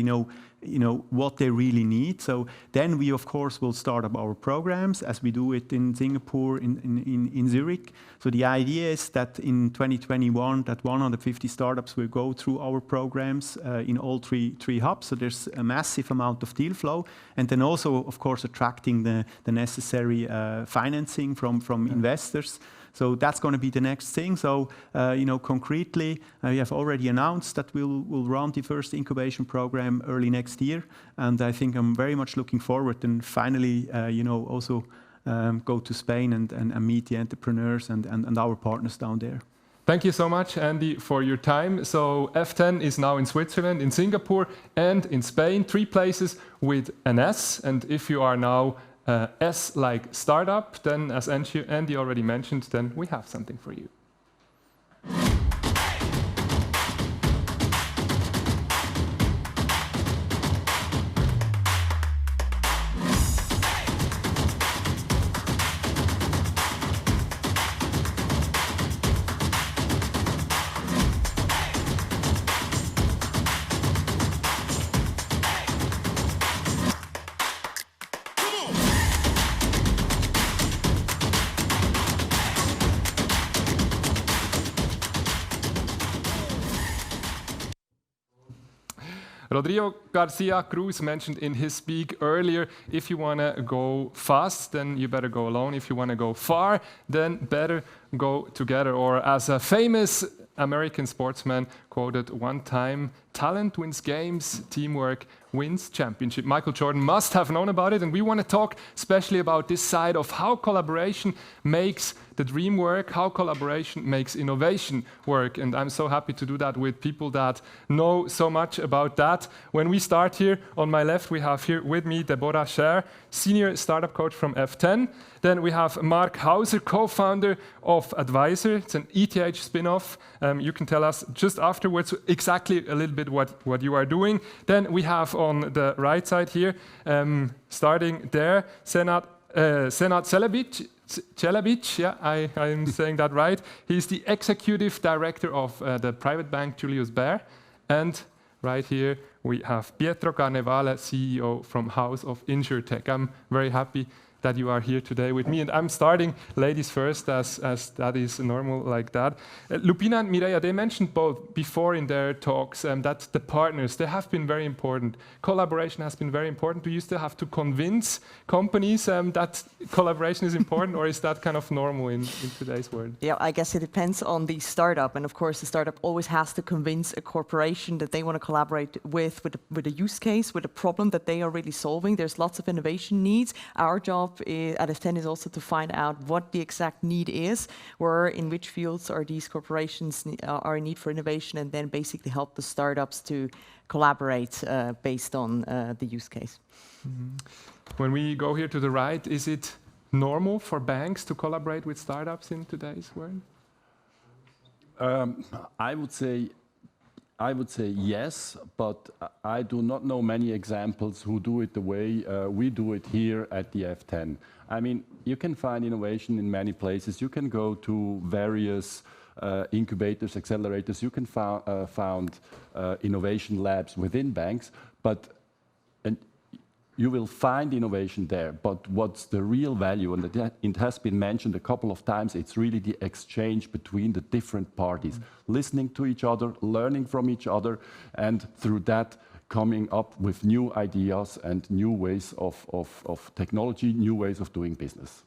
what they really need. So then we of course will start up our programs as we do it in Singapore, in Zurich. So the idea is that in 2021 that 150 startups will go through our programs in all three hubs. So there's a massive amount of deal flow, and then also of course attracting the necessary financing from investors. So that's going to be the next thing. So, concretely, we have already announced that we'll run the first incubation program early next year. And I think I'm very much looking forward and finally, also go to Spain and meet the entrepreneurs and our partners down there. Thank you so much, Andy, for your time. So F10 is now in Switzerland, in Singapore, and in Spain, 3 places with an S. And if you are now S like startup, then as Andy already mentioned, then we have something for you. Rodrigo Garcia Cruz mentioned in his speak earlier, if you want to go fast, then you better go alone. If you want to go far, then better go together. Or as a famous American sportsman quoted one time, talent wins games, teamwork wins championship. Michael Jordan must have known about it, and we want to talk especially about this side of how collaboration makes the dream work, how collaboration makes innovation work. And I'm so happy to do that with people that know so much about that. When we start here, on my left, we have here with me Deborah Scher, Senior Startup Coach from F10. Then we have Mark Hauser, co-founder of Advisor. It's an ETH spin-off. You can tell us just afterwards exactly a little bit what you are doing. Then we have on the right side here, starting there, Senat Celebic, yeah, I'm saying that right. He's the executive director of the private bank Julius Baer. And right here we have Pietro Carnevale, CEO from House of InsurTech. I'm very happy that you are here today with me. And I'm starting ladies first, as that is normal like that. Lupina and Mireia, they mentioned both before in their talks that the partners, they have been very important. Collaboration has been very important. Do you still have to convince companies that collaboration is important, or is that kind of normal in today's world? Yeah, I guess it depends on the startup. And of course, the startup always has to convince a corporation that they want to collaborate with a use case, with a problem that they are really solving. There's lots of innovation needs. Our job at F10 is also to find out what the exact need is, where in which fields are these corporations are in need for innovation, and then basically help the startups to collaborate based on the use case. Mm-hmm. When we go here to the right, is it normal for banks to collaborate with startups in today's world? I would say yes, but I do not know many examples who do it the way we do it here at the F10. I mean, you can find innovation in many places. You can go to various incubators, accelerators. You can found innovation labs within banks, and you will find innovation there. But what's the real value? And it has been mentioned a couple of times. It's really the exchange between the different parties, listening to each other, learning from each other, and through that coming up with new ideas and new ways of technology, new ways of doing business.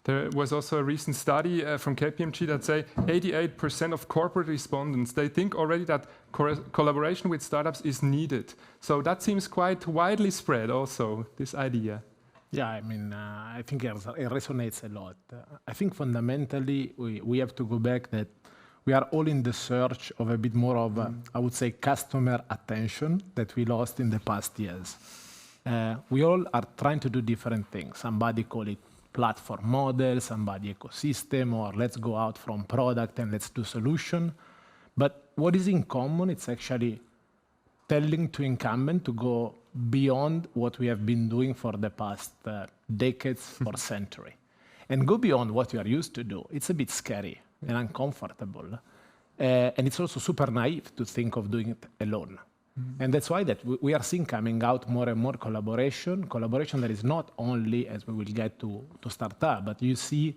There was also a recent study from KPMG that say 88% of corporate respondents, they think already that collaboration with startups is needed. So that seems quite widely spread also, this idea. Yeah, I mean, I think it resonates a lot. I think fundamentally we have to go back that we are all in the search of a bit more of, I would say, customer attention that we lost in the past years. We all are trying to do different things. Somebody call it platform model, somebody ecosystem, or let's go out from product and let's do solution. But what is in common, it's actually telling to incumbent to go beyond what we have been doing for the past decades or century. And go beyond what you are used to do. It's a bit scary and uncomfortable. And it's also super naive to think of doing it alone. And that's why that we are seeing coming out more and more collaboration that is not only, as we will get to startup, but you see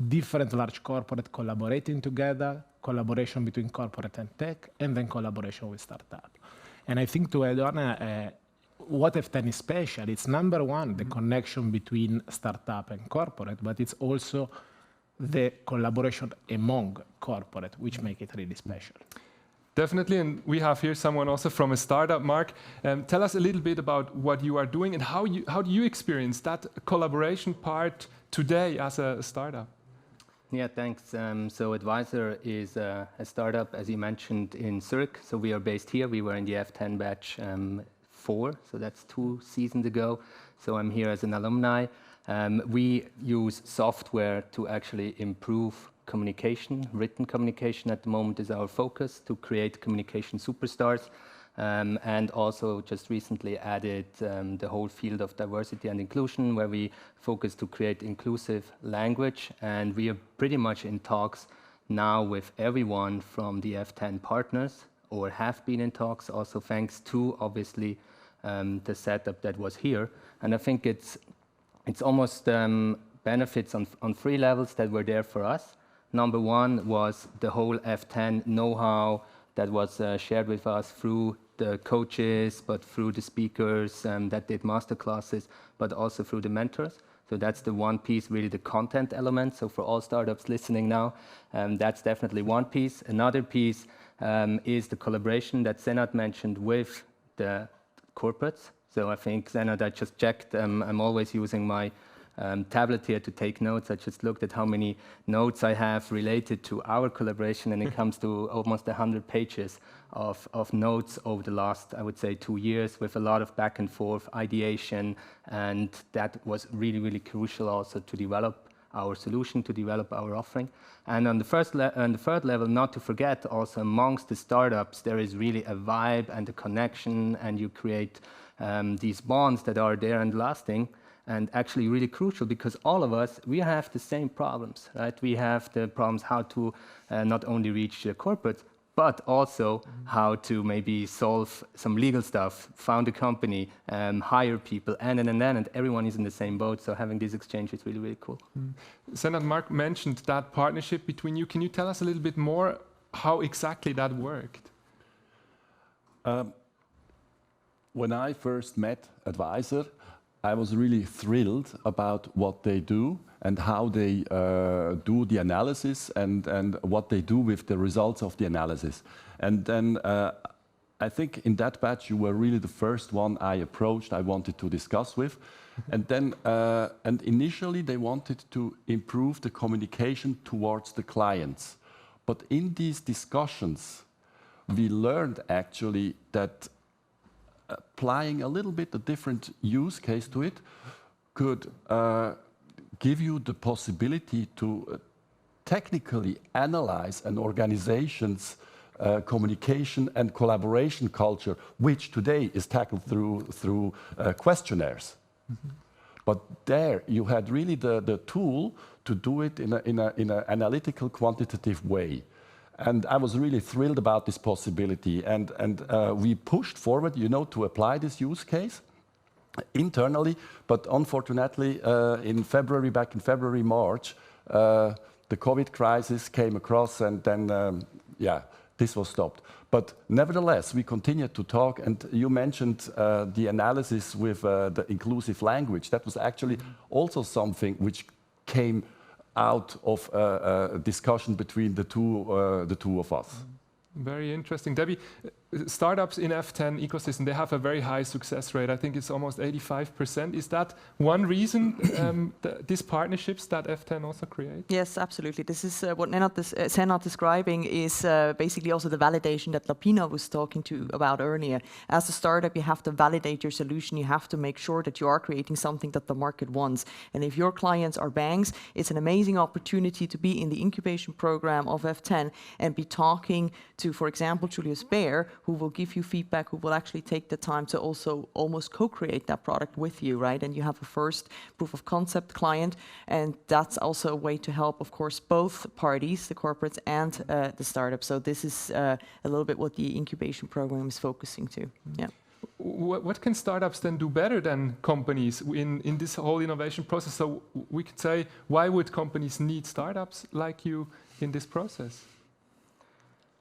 different large corporate collaborating together, collaboration between corporate and tech, and then collaboration with startup. And I think to add on, what F10 is special, it's number one, the connection between startup and corporate, but it's also the collaboration among corporate, which make it really special. Definitely, and we have here someone also from a startup, Mark. Tell us a little bit about what you are doing and how do you experience that collaboration part today as a startup? Yeah, thanks. So Advisor is a startup, as you mentioned, in Zurich. So we are based here. We were in the F10 batch 4, so that's 2 seasons ago. So I'm here as an alumni. We use software to actually improve communication. Written communication at the moment is our focus, to create communication superstars. And also just recently added the whole field of diversity and inclusion, where we focus to create inclusive language. And we are pretty much in talks now with everyone from the F10 partners, or have been in talks, also thanks to, obviously, the setup that was here. And I think it's almost benefits on 3 levels that were there for us. Number 1 was the whole F10 know-how that was shared with us through the coaches, but through the speakers that did masterclasses, but also through the mentors. So that's the one piece, really the content element. So for all startups listening now, that's definitely one piece. Another piece is the collaboration that Senat mentioned with the corporates. So I think, Senat, I just checked, I'm always using my tablet here to take notes. I just looked at how many notes I have related to our collaboration, and it comes to almost 100 pages of notes over the last, I would say, 2 years, with a lot of back and forth ideation, and that was really, really crucial also to develop our solution, to develop our offering. And on the third level, not to forget, also amongst the startups, there is really a vibe and a connection, and you create these bonds that are there and lasting. And actually really crucial, because all of us, we have the same problems, right? We have the problems how to not only reach the corporates, but also how to maybe solve some legal stuff, found a company, hire people, and everyone is in the same boat. So having this exchange is really, really cool. Senat, Mark mentioned that partnership between you. Can you tell us a little bit more how exactly that worked? When I first met Advisor, I was really thrilled about what they do and how they do the analysis and what they do with the results of the analysis. And then I think in that batch you were really the first one I approached, I wanted to discuss with. And then and initially they wanted to improve the communication towards the clients. But in these discussions, we learned actually that applying a little bit a different use case to it could give you the possibility to technically analyze an organization's communication and collaboration culture, which today is tackled through questionnaires. But there you had really the tool to do it in an analytical, quantitative way. And I was really thrilled about this possibility. And we pushed forward, to apply this use case internally. But unfortunately, back in February, March, the COVID crisis came across, and then, this was stopped. But nevertheless, we continued to talk. And you mentioned the analysis with the inclusive language. That was actually also something which came out of a discussion between the two of us. Very interesting. Debbie, startups in F10 ecosystem, they have a very high success rate. I think it's almost 85%. Is that one reason these partnerships that F10 also create? Yes, absolutely. This is what Senat describing is basically also the validation that Lapina was talking about earlier. As a startup, you have to validate your solution. You have to make sure that you are creating something that the market wants. And if your clients are banks, it's an amazing opportunity to be in the incubation program of F10 and be talking to, for example, Julius Baer, who will give you feedback, who will actually take the time to also almost co-create that product with you, right? And you have a first proof of concept client, and that's also a way to help, of course, both parties, the corporates and the startups. So this is a little bit what the incubation program is focusing to. Yeah. What can startups then do better than companies in this whole innovation process? So we could say, why would companies need startups like you in this process?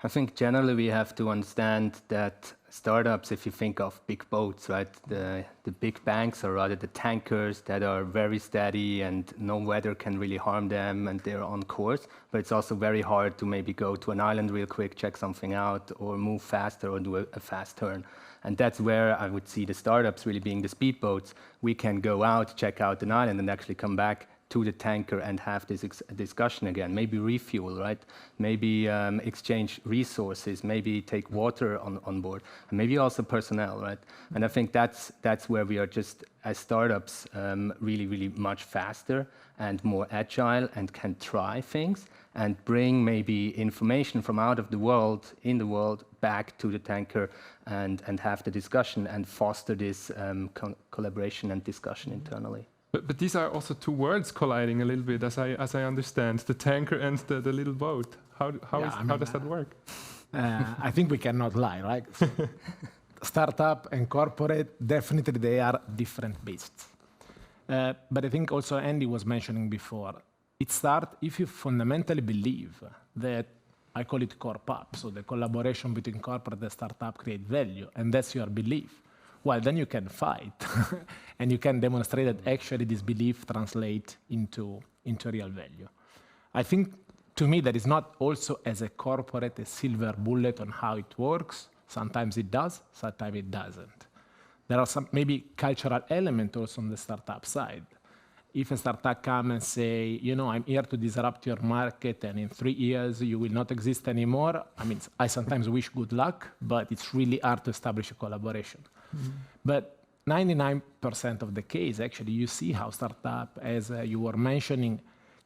I think generally we have to understand that startups, if you think of big boats, right, the big banks are rather the tankers that are very steady and no weather can really harm them and they're on course. But it's also very hard to maybe go to an island real quick, check something out, or move faster or do a fast turn. And that's where I would see the startups really being the speedboats. We can go out, check out an island and actually come back to the tanker and have this discussion again, maybe refuel, right? Maybe exchange resources, maybe take water on board, and maybe also personnel, right? And I think that's where we are just, as startups, really much faster and more agile and can try things and bring maybe information from out of the world, in the world, back to the tanker and have the discussion and foster this collaboration and discussion internally. But these are also two worlds colliding a little bit, as I understand, the tanker and the little boat. How does that work? I think we cannot lie, right? Startup and corporate, definitely they are different beasts. But I think also Andy was mentioning before, it starts if you fundamentally believe that, I call it corp up, so the collaboration between corporate and startup create value, and that's your belief. Well, then you can fight and you can demonstrate that actually this belief translates into real value. I think, to me, that is not also as a corporate a silver bullet on how it works. Sometimes it does, sometimes it doesn't. There are some maybe cultural elements also on the startup side. If a startup comes and say, you know, I'm here to disrupt your market and in 3 years you will not exist anymore, I mean, I sometimes wish good luck, but it's really hard to establish a collaboration. But 99% of the case, actually, you see how startup, as you were mentioning,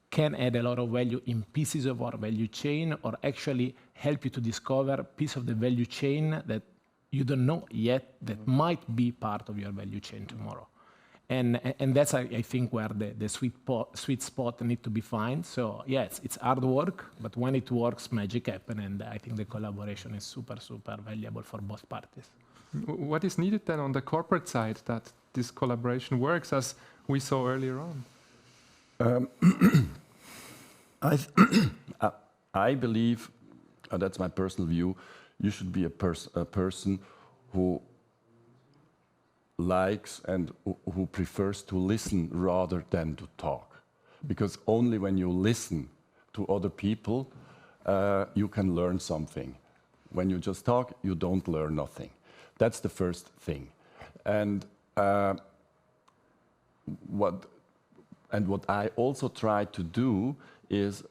can add a lot of value in pieces of our value chain or actually help you to discover a piece of the value chain that you don't know yet that might be part of your value chain tomorrow. And that's, I think, where the sweet spot need to be found. So yes, it's hard work, but when it works, magic happens, and I think the collaboration is super, super valuable for both parties. What is needed then on the corporate side that this collaboration works, as we saw earlier on? I believe, that's my personal view, you should be a person who likes and who prefers to listen rather than to talk. Because only when you listen to other people, you can learn something. When you just talk, you don't learn nothing. That's the first thing. And what I also try to do is,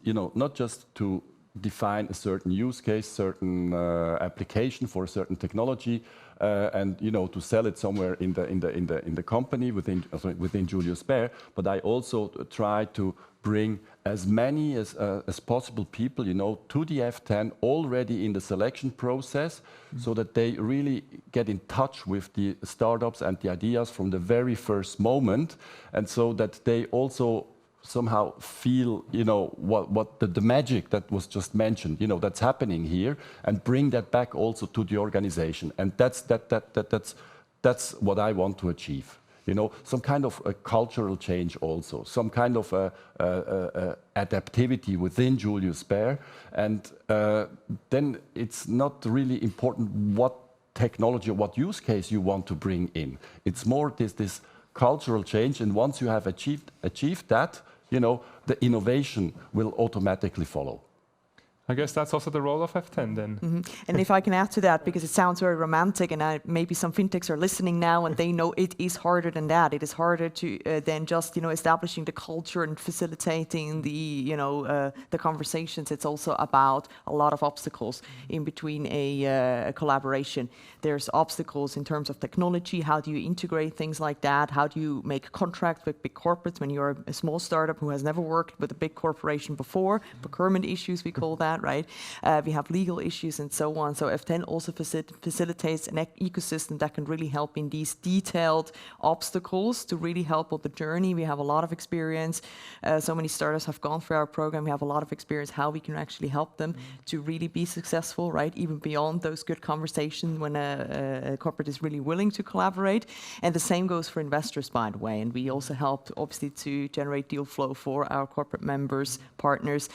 you know, not just to define a certain use case, certain application for a certain technology, and you know, to sell it somewhere in the company within Julius Baer, but I also try to bring as many as possible people, you know, to the F10 already in the selection process, so that they really get in touch with the startups and the ideas from the very first moment, and so that they also somehow feel, you know, what the magic that was just mentioned, you know, that's happening here, and bring that back also to the organization. And that's what I want to achieve. You know, some kind of a cultural change also, some kind of adaptivity within Julius Baer, and then it's not really important what technology or what use case you want to bring in. It's more this cultural change, and once you have achieved that, the innovation will automatically follow. I guess that's also the role of F10 then. And if I can add to that, because it sounds very romantic, and maybe some fintechs are listening now and they know it is harder than that. It is harder to than just establishing the culture and facilitating the conversations. It's also about a lot of obstacles in between a collaboration. There's obstacles in terms of technology. How do you integrate things like that? How do you make a contract with big corporates when you're a small startup who has never worked with a big corporation before? Procurement issues, we call that. Right? We have legal issues and so on. So F10 also facilitates an ecosystem that can really help in these detailed obstacles to really help on the journey. We have a lot of experience. So many startups have gone through our program. We have a lot of experience how we can actually help them to really be successful, right? Even beyond those good conversations when a corporate is really willing to collaborate. And the same goes for investors, by the way. And we also help, obviously, to generate deal flow for our corporate members, partners,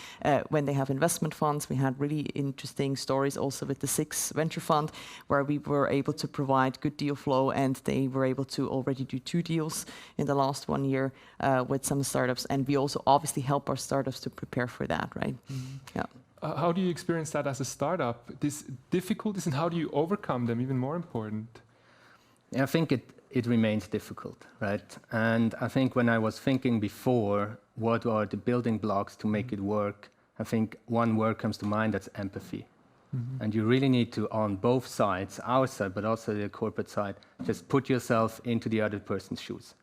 when they have investment funds. We had really interesting stories also with the 6 venture fund, where we were able to provide good deal flow, and they were able to already do 2 deals in the last 1 year with some startups. And we also obviously help our startups to prepare for that, right? Yeah. How do you experience that as a startup? These difficulties, and how do you overcome them? Even more important. Yeah, I think it remains difficult, right? And I think when I was thinking before, what are the building blocks to make it work? I think one word comes to mind, that's empathy. And you really need to, on both sides, our side, but also the corporate side, just put yourself into the other person's shoes.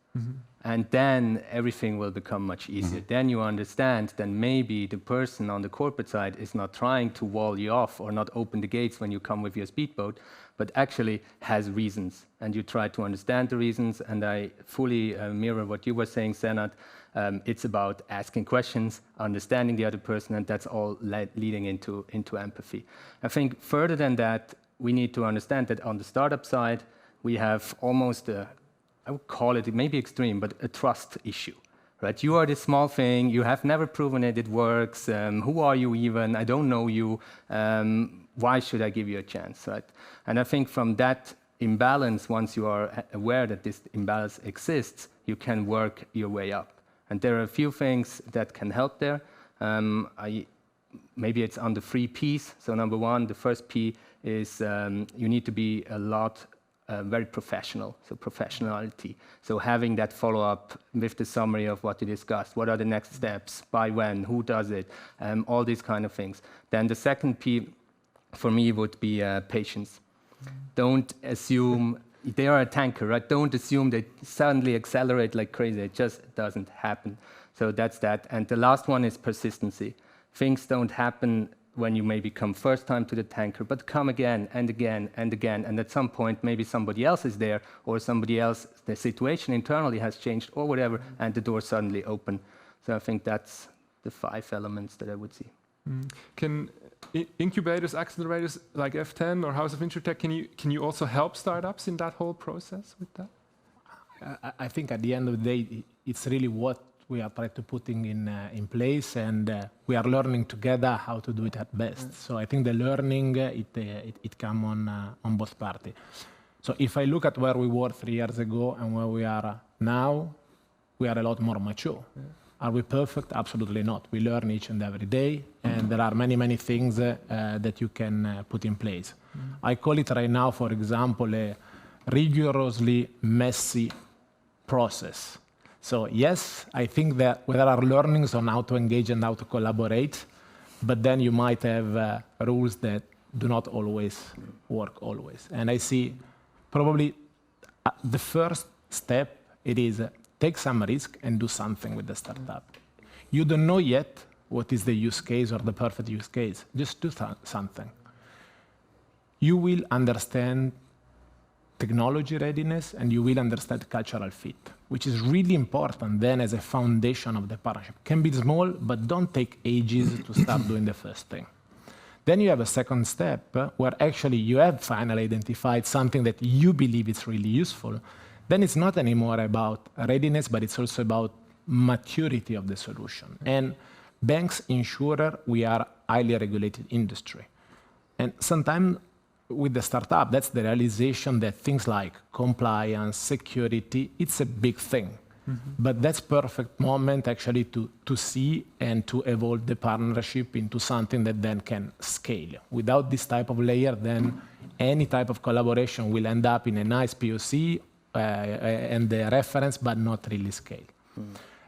And then everything will become much easier. Then you understand that maybe the person on the corporate side is not trying to wall you off or not open the gates when you come with your speedboat, but actually has reasons. And you try to understand the reasons. And I fully mirror what you were saying, Senat. It's about asking questions, understanding the other person, and that's all leading into empathy. I think further than that, we need to understand that on the startup side, we have almost I would call it maybe extreme, but a trust issue, right? You are this small thing, you have never proven it works, who are you even, I don't know you, why should I give you a chance, right? And I think from that imbalance, once you are aware that this imbalance exists, you can work your way up. And there are a few things that can help there. Maybe it's on the 3 Ps. So number 1, the first P is you need to be very professional, so professionality. So having that follow-up with the summary of what you discussed, what are the next steps, by when, who does it, all these kind of things. Then the second P for me would be patience. Don't assume they are a tanker, right? Don't assume they suddenly accelerate like crazy. It just doesn't happen. So that's that. And the last one is persistency. Things don't happen when you maybe come first time to the tanker, but come again and again and again. And at some point, maybe somebody else is there, or somebody else, the situation internally has changed or whatever, and the door suddenly open. So I think that's the 5 elements that I would see. Can incubators, accelerators like F10 or House of Intertech, can you also help startups in that whole process with that? I think at the end of the day, it's really what we are trying to putting in place, and we are learning together how to do it at best. So I think the learning, it come on both parties. So if I look at where we were 3 years ago and where we are now, we are a lot more mature. Are we perfect? Absolutely not. We learn each and every day, and there are many, many things that you can put in place. I call it right now, for example, a rigorously messy process. So yes, I think that there are learnings on how to engage and how to collaborate, but then you might have rules that do not always work always. And I see probably the first step, it is take some risk and do something with the startup. You don't know yet what is the use case or the perfect use case. Just do something. You will understand technology readiness, and you will understand cultural fit, which is really important then as a foundation of the partnership. Can be small, but don't take ages to start doing the first thing. Then you have a second step where actually you have finally identified something that you believe is really useful. Then it's not anymore about readiness, but it's also about maturity of the solution. And banks, insurer, we are highly regulated industry. And sometimes with the startup, that's the realization that things like compliance, security, it's a big thing. But that's perfect moment actually to see and to evolve the partnership into something that then can scale. Without this type of layer, then any type of collaboration will end up in a nice POC and the reference, but not really scale.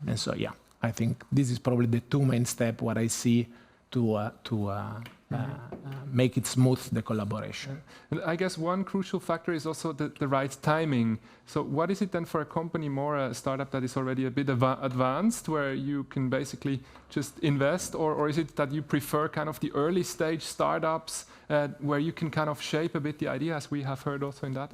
And so, yeah, I think this is probably the two main steps what I see to make it smooth, the collaboration. And I guess one crucial factor is also the right timing. So what is it then for a company, more a startup that is already a bit advanced, where you can basically just invest, or is it that you prefer kind of the early stage startups where you can kind of shape a bit the idea, as we have heard also in that?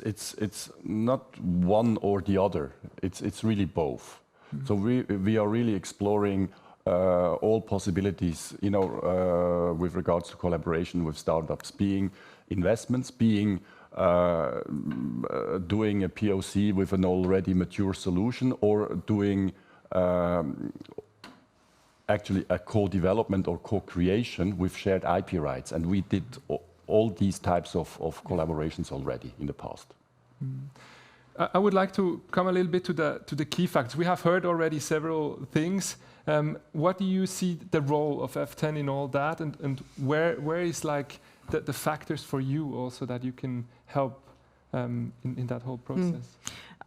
It's not one or the other. It's really both. So we are really exploring all possibilities, with regards to collaboration with startups, being investments, being doing a POC with an already mature solution, or doing actually a co-development or co-creation with shared IP rights. And we did all these types of collaborations already in the past. I would like to come a little bit to the key facts. We have heard already several things. What do you see the role of F10 in all that, and where is like the factors for you also that you can help in that whole process?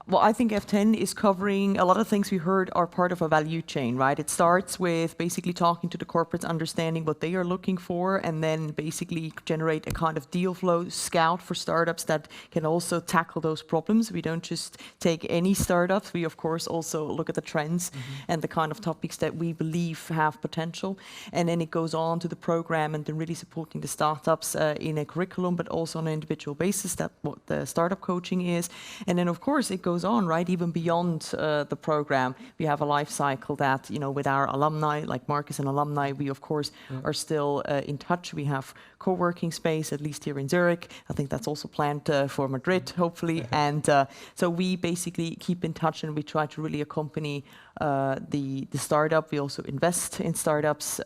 Well, I think F10 is covering a lot of things we heard are part of a value chain, right? It starts with basically talking to the corporates, understanding what they are looking for, and then basically generate a kind of deal flow scout for startups that can also tackle those problems. We don't just take any startups. We, of course, also look at the trends and the kind of topics that we believe have potential. And then it goes on to the program and then really supporting the startups in a curriculum, but also on an individual basis. That's what the startup coaching is. And then, of course, it goes on, right? Even beyond the program, we have a life cycle that, with our alumni, like Marcus and alumni, we of course are still in touch. We have co-working space, at least here in Zurich. I think that's also planned for Madrid, hopefully. And so we basically keep in touch, and we try to really accompany the startup. We also invest in startups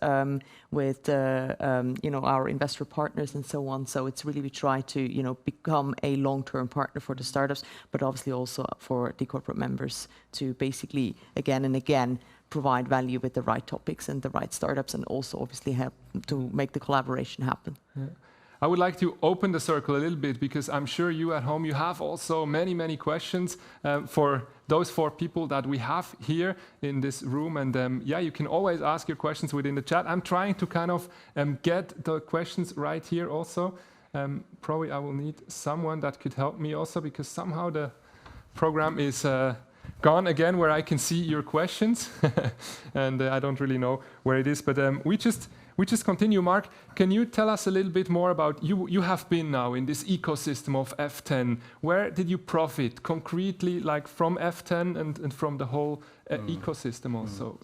with our investor partners and so on. So it's really, we try to become a long-term partner for the startups, but obviously also for the corporate members to basically again and again provide value with the right topics and the right startups, and also obviously help to make the collaboration happen. Yeah. I would like to open the circle a little bit, because I'm sure you at home, you have also many questions for those 4 people that we have here in this room. And you can always ask your questions within the chat. I'm trying to kind of get the questions right here also. Probably I will need someone that could help me also, because somehow the program is gone again where I can see your questions. And I don't really know where it is, but we just continue. Mark, can you tell us a little bit more about, you have been now in this ecosystem of F10. Where did you profit concretely, like from F10 and from the whole ecosystem also?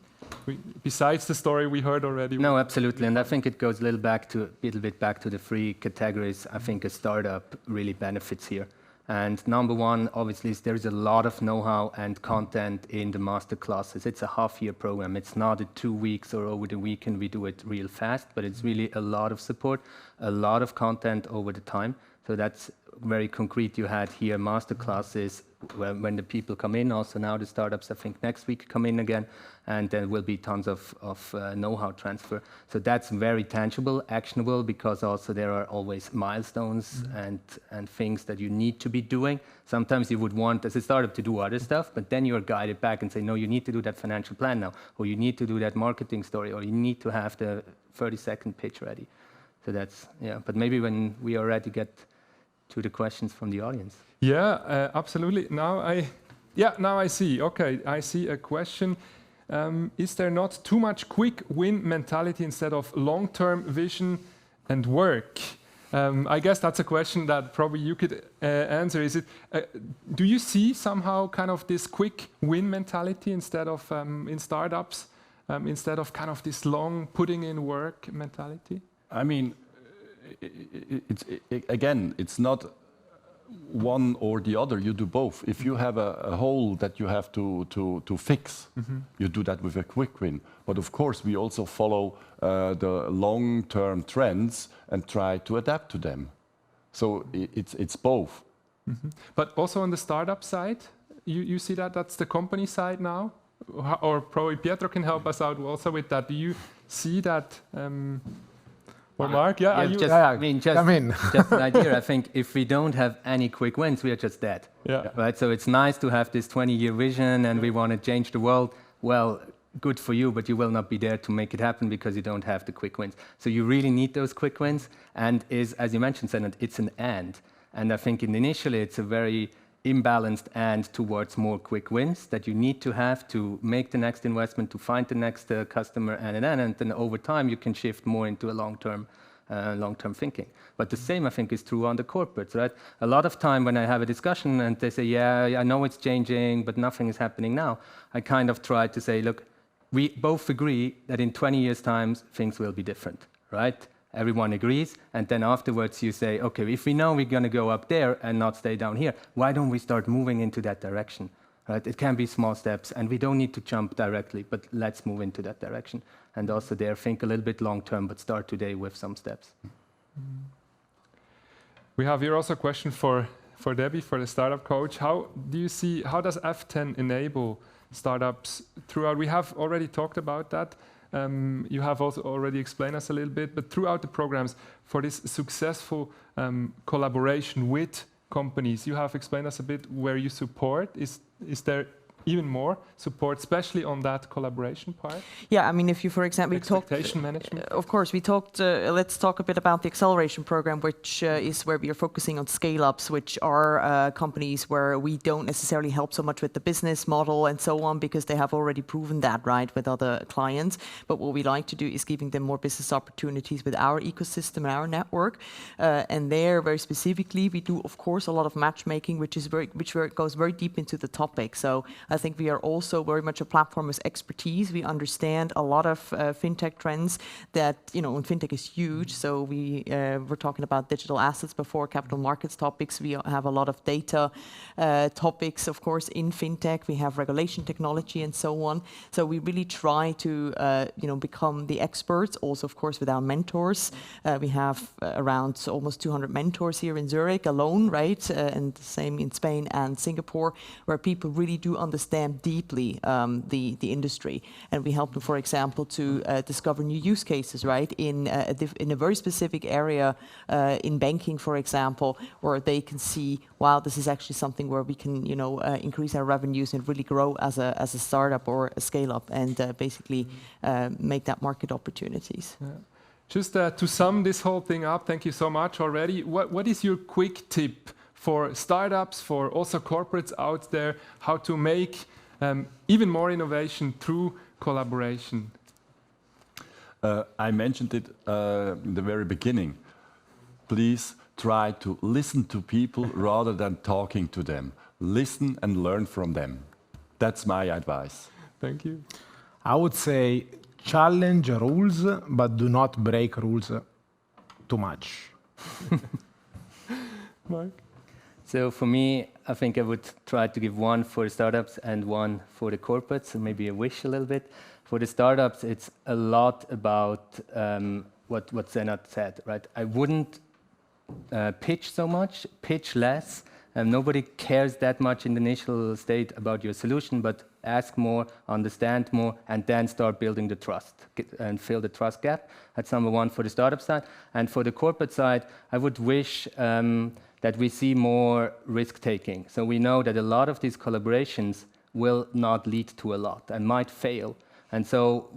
Besides the story we heard already. No, absolutely. And I think it goes a little bit back to the 3 categories. I think a startup really benefits here. And number one, obviously, is there's a lot of know-how and content in the master classes. It's a half-year program. It's not a 2 weeks or over the weekend. We do it real fast, but it's really a lot of support, a lot of content over the time. So that's very concrete. You had here master classes when the people come in. Also now the startups, I think next week come in again, and there will be tons of know-how transfer. So that's very tangible, actionable, because also there are always milestones and things that you need to be doing. Sometimes you would want, as a startup, to do other stuff, but then you're guided back and say, no, you need to do that financial plan now, or you need to do that marketing story, or you need to have the 30-second pitch ready. So that's, but maybe when we are ready to get to the questions from the audience. Yeah, absolutely. Now I see. Okay, I see a question. Is there not too much quick win mentality instead of long-term vision and work? I guess that's a question that probably you could answer. Is it? Do you see somehow kind of this quick win mentality instead of in startups, instead of kind of this long putting in work mentality? I mean, it's not one or the other. You do both. If you have a hole that you have to fix, you do that with a quick win. But of course, we also follow the long-term trends and try to adapt to them. So it's both. But also on the startup side, you see that that's the company side now? Or probably Pietro can help us out also with that. Do you see that? Or Mark? Yeah, I mean, just an idea. I think if we don't have any quick wins, we are just dead. Yeah. Right. So it's nice to have this 20-year vision, and we want to change the world. Well, good for you, but you will not be there to make it happen because you don't have the quick wins. So you really need those quick wins. And as you mentioned, Senat, it's an and. And I think initially it's a very imbalanced and towards more quick wins that you need to have to make the next investment, to find the next customer, and then over time you can shift more into a long-term thinking. But the same, I think, is true on the corporates, right? A lot of time when I have a discussion and they say, yeah, I know it's changing, but nothing is happening now, I kind of try to say, look, we both agree that in 20 years' time things will be different, right? Everyone agrees, and then afterwards you say, okay, if we know we're going to go up there and not stay down here, why don't we start moving into that direction? Right? It can be small steps, and we don't need to jump directly, but let's move into that direction. And also there, think a little bit long term, but start today with some steps. We have here also a question for Debbie, for the startup coach. How does F10 enable startups throughout? We have already talked about that. You have also already explained us a little bit, but throughout the programs for this successful collaboration with companies, you have explained us a bit where you support. Is there even more support, especially on that collaboration part? Yeah, I mean, if you, for example, expectation management. Of course, we talked. Let's talk a bit about the acceleration program, which is where we are focusing on scale-ups, which are companies where we don't necessarily help so much with the business model and so on, because they have already proven that, right, with other clients. But what we like to do is giving them more business opportunities with our ecosystem and our network. And there, very specifically, we do, of course, a lot of matchmaking, which goes very deep into the topic. So I think we are also very much a platform with expertise. We understand a lot of fintech trends that, and fintech is huge. So we were talking about digital assets before, capital markets topics. We have a lot of data topics, of course, in fintech. We have regulation technology and so on. So we really try to, become the experts, also, of course, with our mentors. We have around almost 200 mentors here in Zurich alone, right? And the same in Spain and Singapore, where people really do understand deeply the industry, and we help them, for example, to discover new use cases, right, in a very specific area in banking, for example, where they can see, wow, this is actually something where we can, increase our revenues and really grow as a startup or a scale-up, and basically make that market opportunities. Yeah. Just to sum this whole thing up, thank you so much already. What is your quick tip for startups, for also corporates out there, how to make even more innovation through collaboration? I mentioned it in the very beginning. Please try to listen to people rather than talking to them. Listen and learn from them. That's my advice. Thank you. I would say challenge rules, but do not break rules too much. Mark? So for me, I think I would try to give one for the startups and one for the corporates, and maybe a wish a little bit. For the startups, it's a lot about what Senat said, right? I wouldn't pitch so much, pitch less. Nobody cares that much in the initial state about your solution, but ask more, understand more, and then start building the trust and fill the trust gap. That's number one for the startup side. And for the corporate side, I would wish that we see more risk-taking. So we know that a lot of these collaborations will not lead to a lot and might fail. And so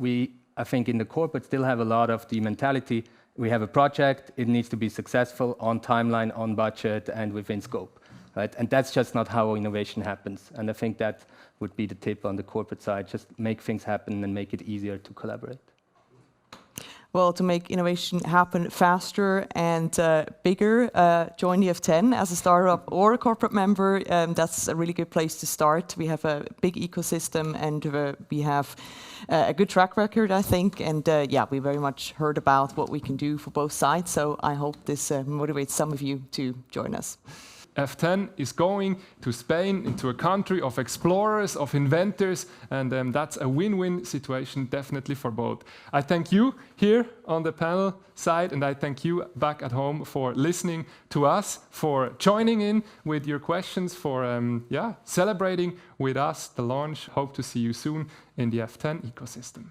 I think in the corporate still have a lot of the mentality, we have a project, it needs to be successful on timeline, on budget, and within scope. Right? And that's just not how innovation happens. And I think that would be the tip on the corporate side, just make things happen and make it easier to collaborate. Well, to make innovation happen faster and bigger, join the F10 as a startup or a corporate member. That's a really good place to start. We have a big ecosystem, and we have a good track record, I think. And we very much heard about what we can do for both sides. So I hope this motivates some of you to join us. F10 is going to Spain, into a country of explorers, of inventors, and that's a win-win situation definitely for both. I thank you here on the panel side, and I thank you back at home for listening to us, for joining in with your questions, for celebrating with us the launch. Hope to see you soon in the F10 ecosystem.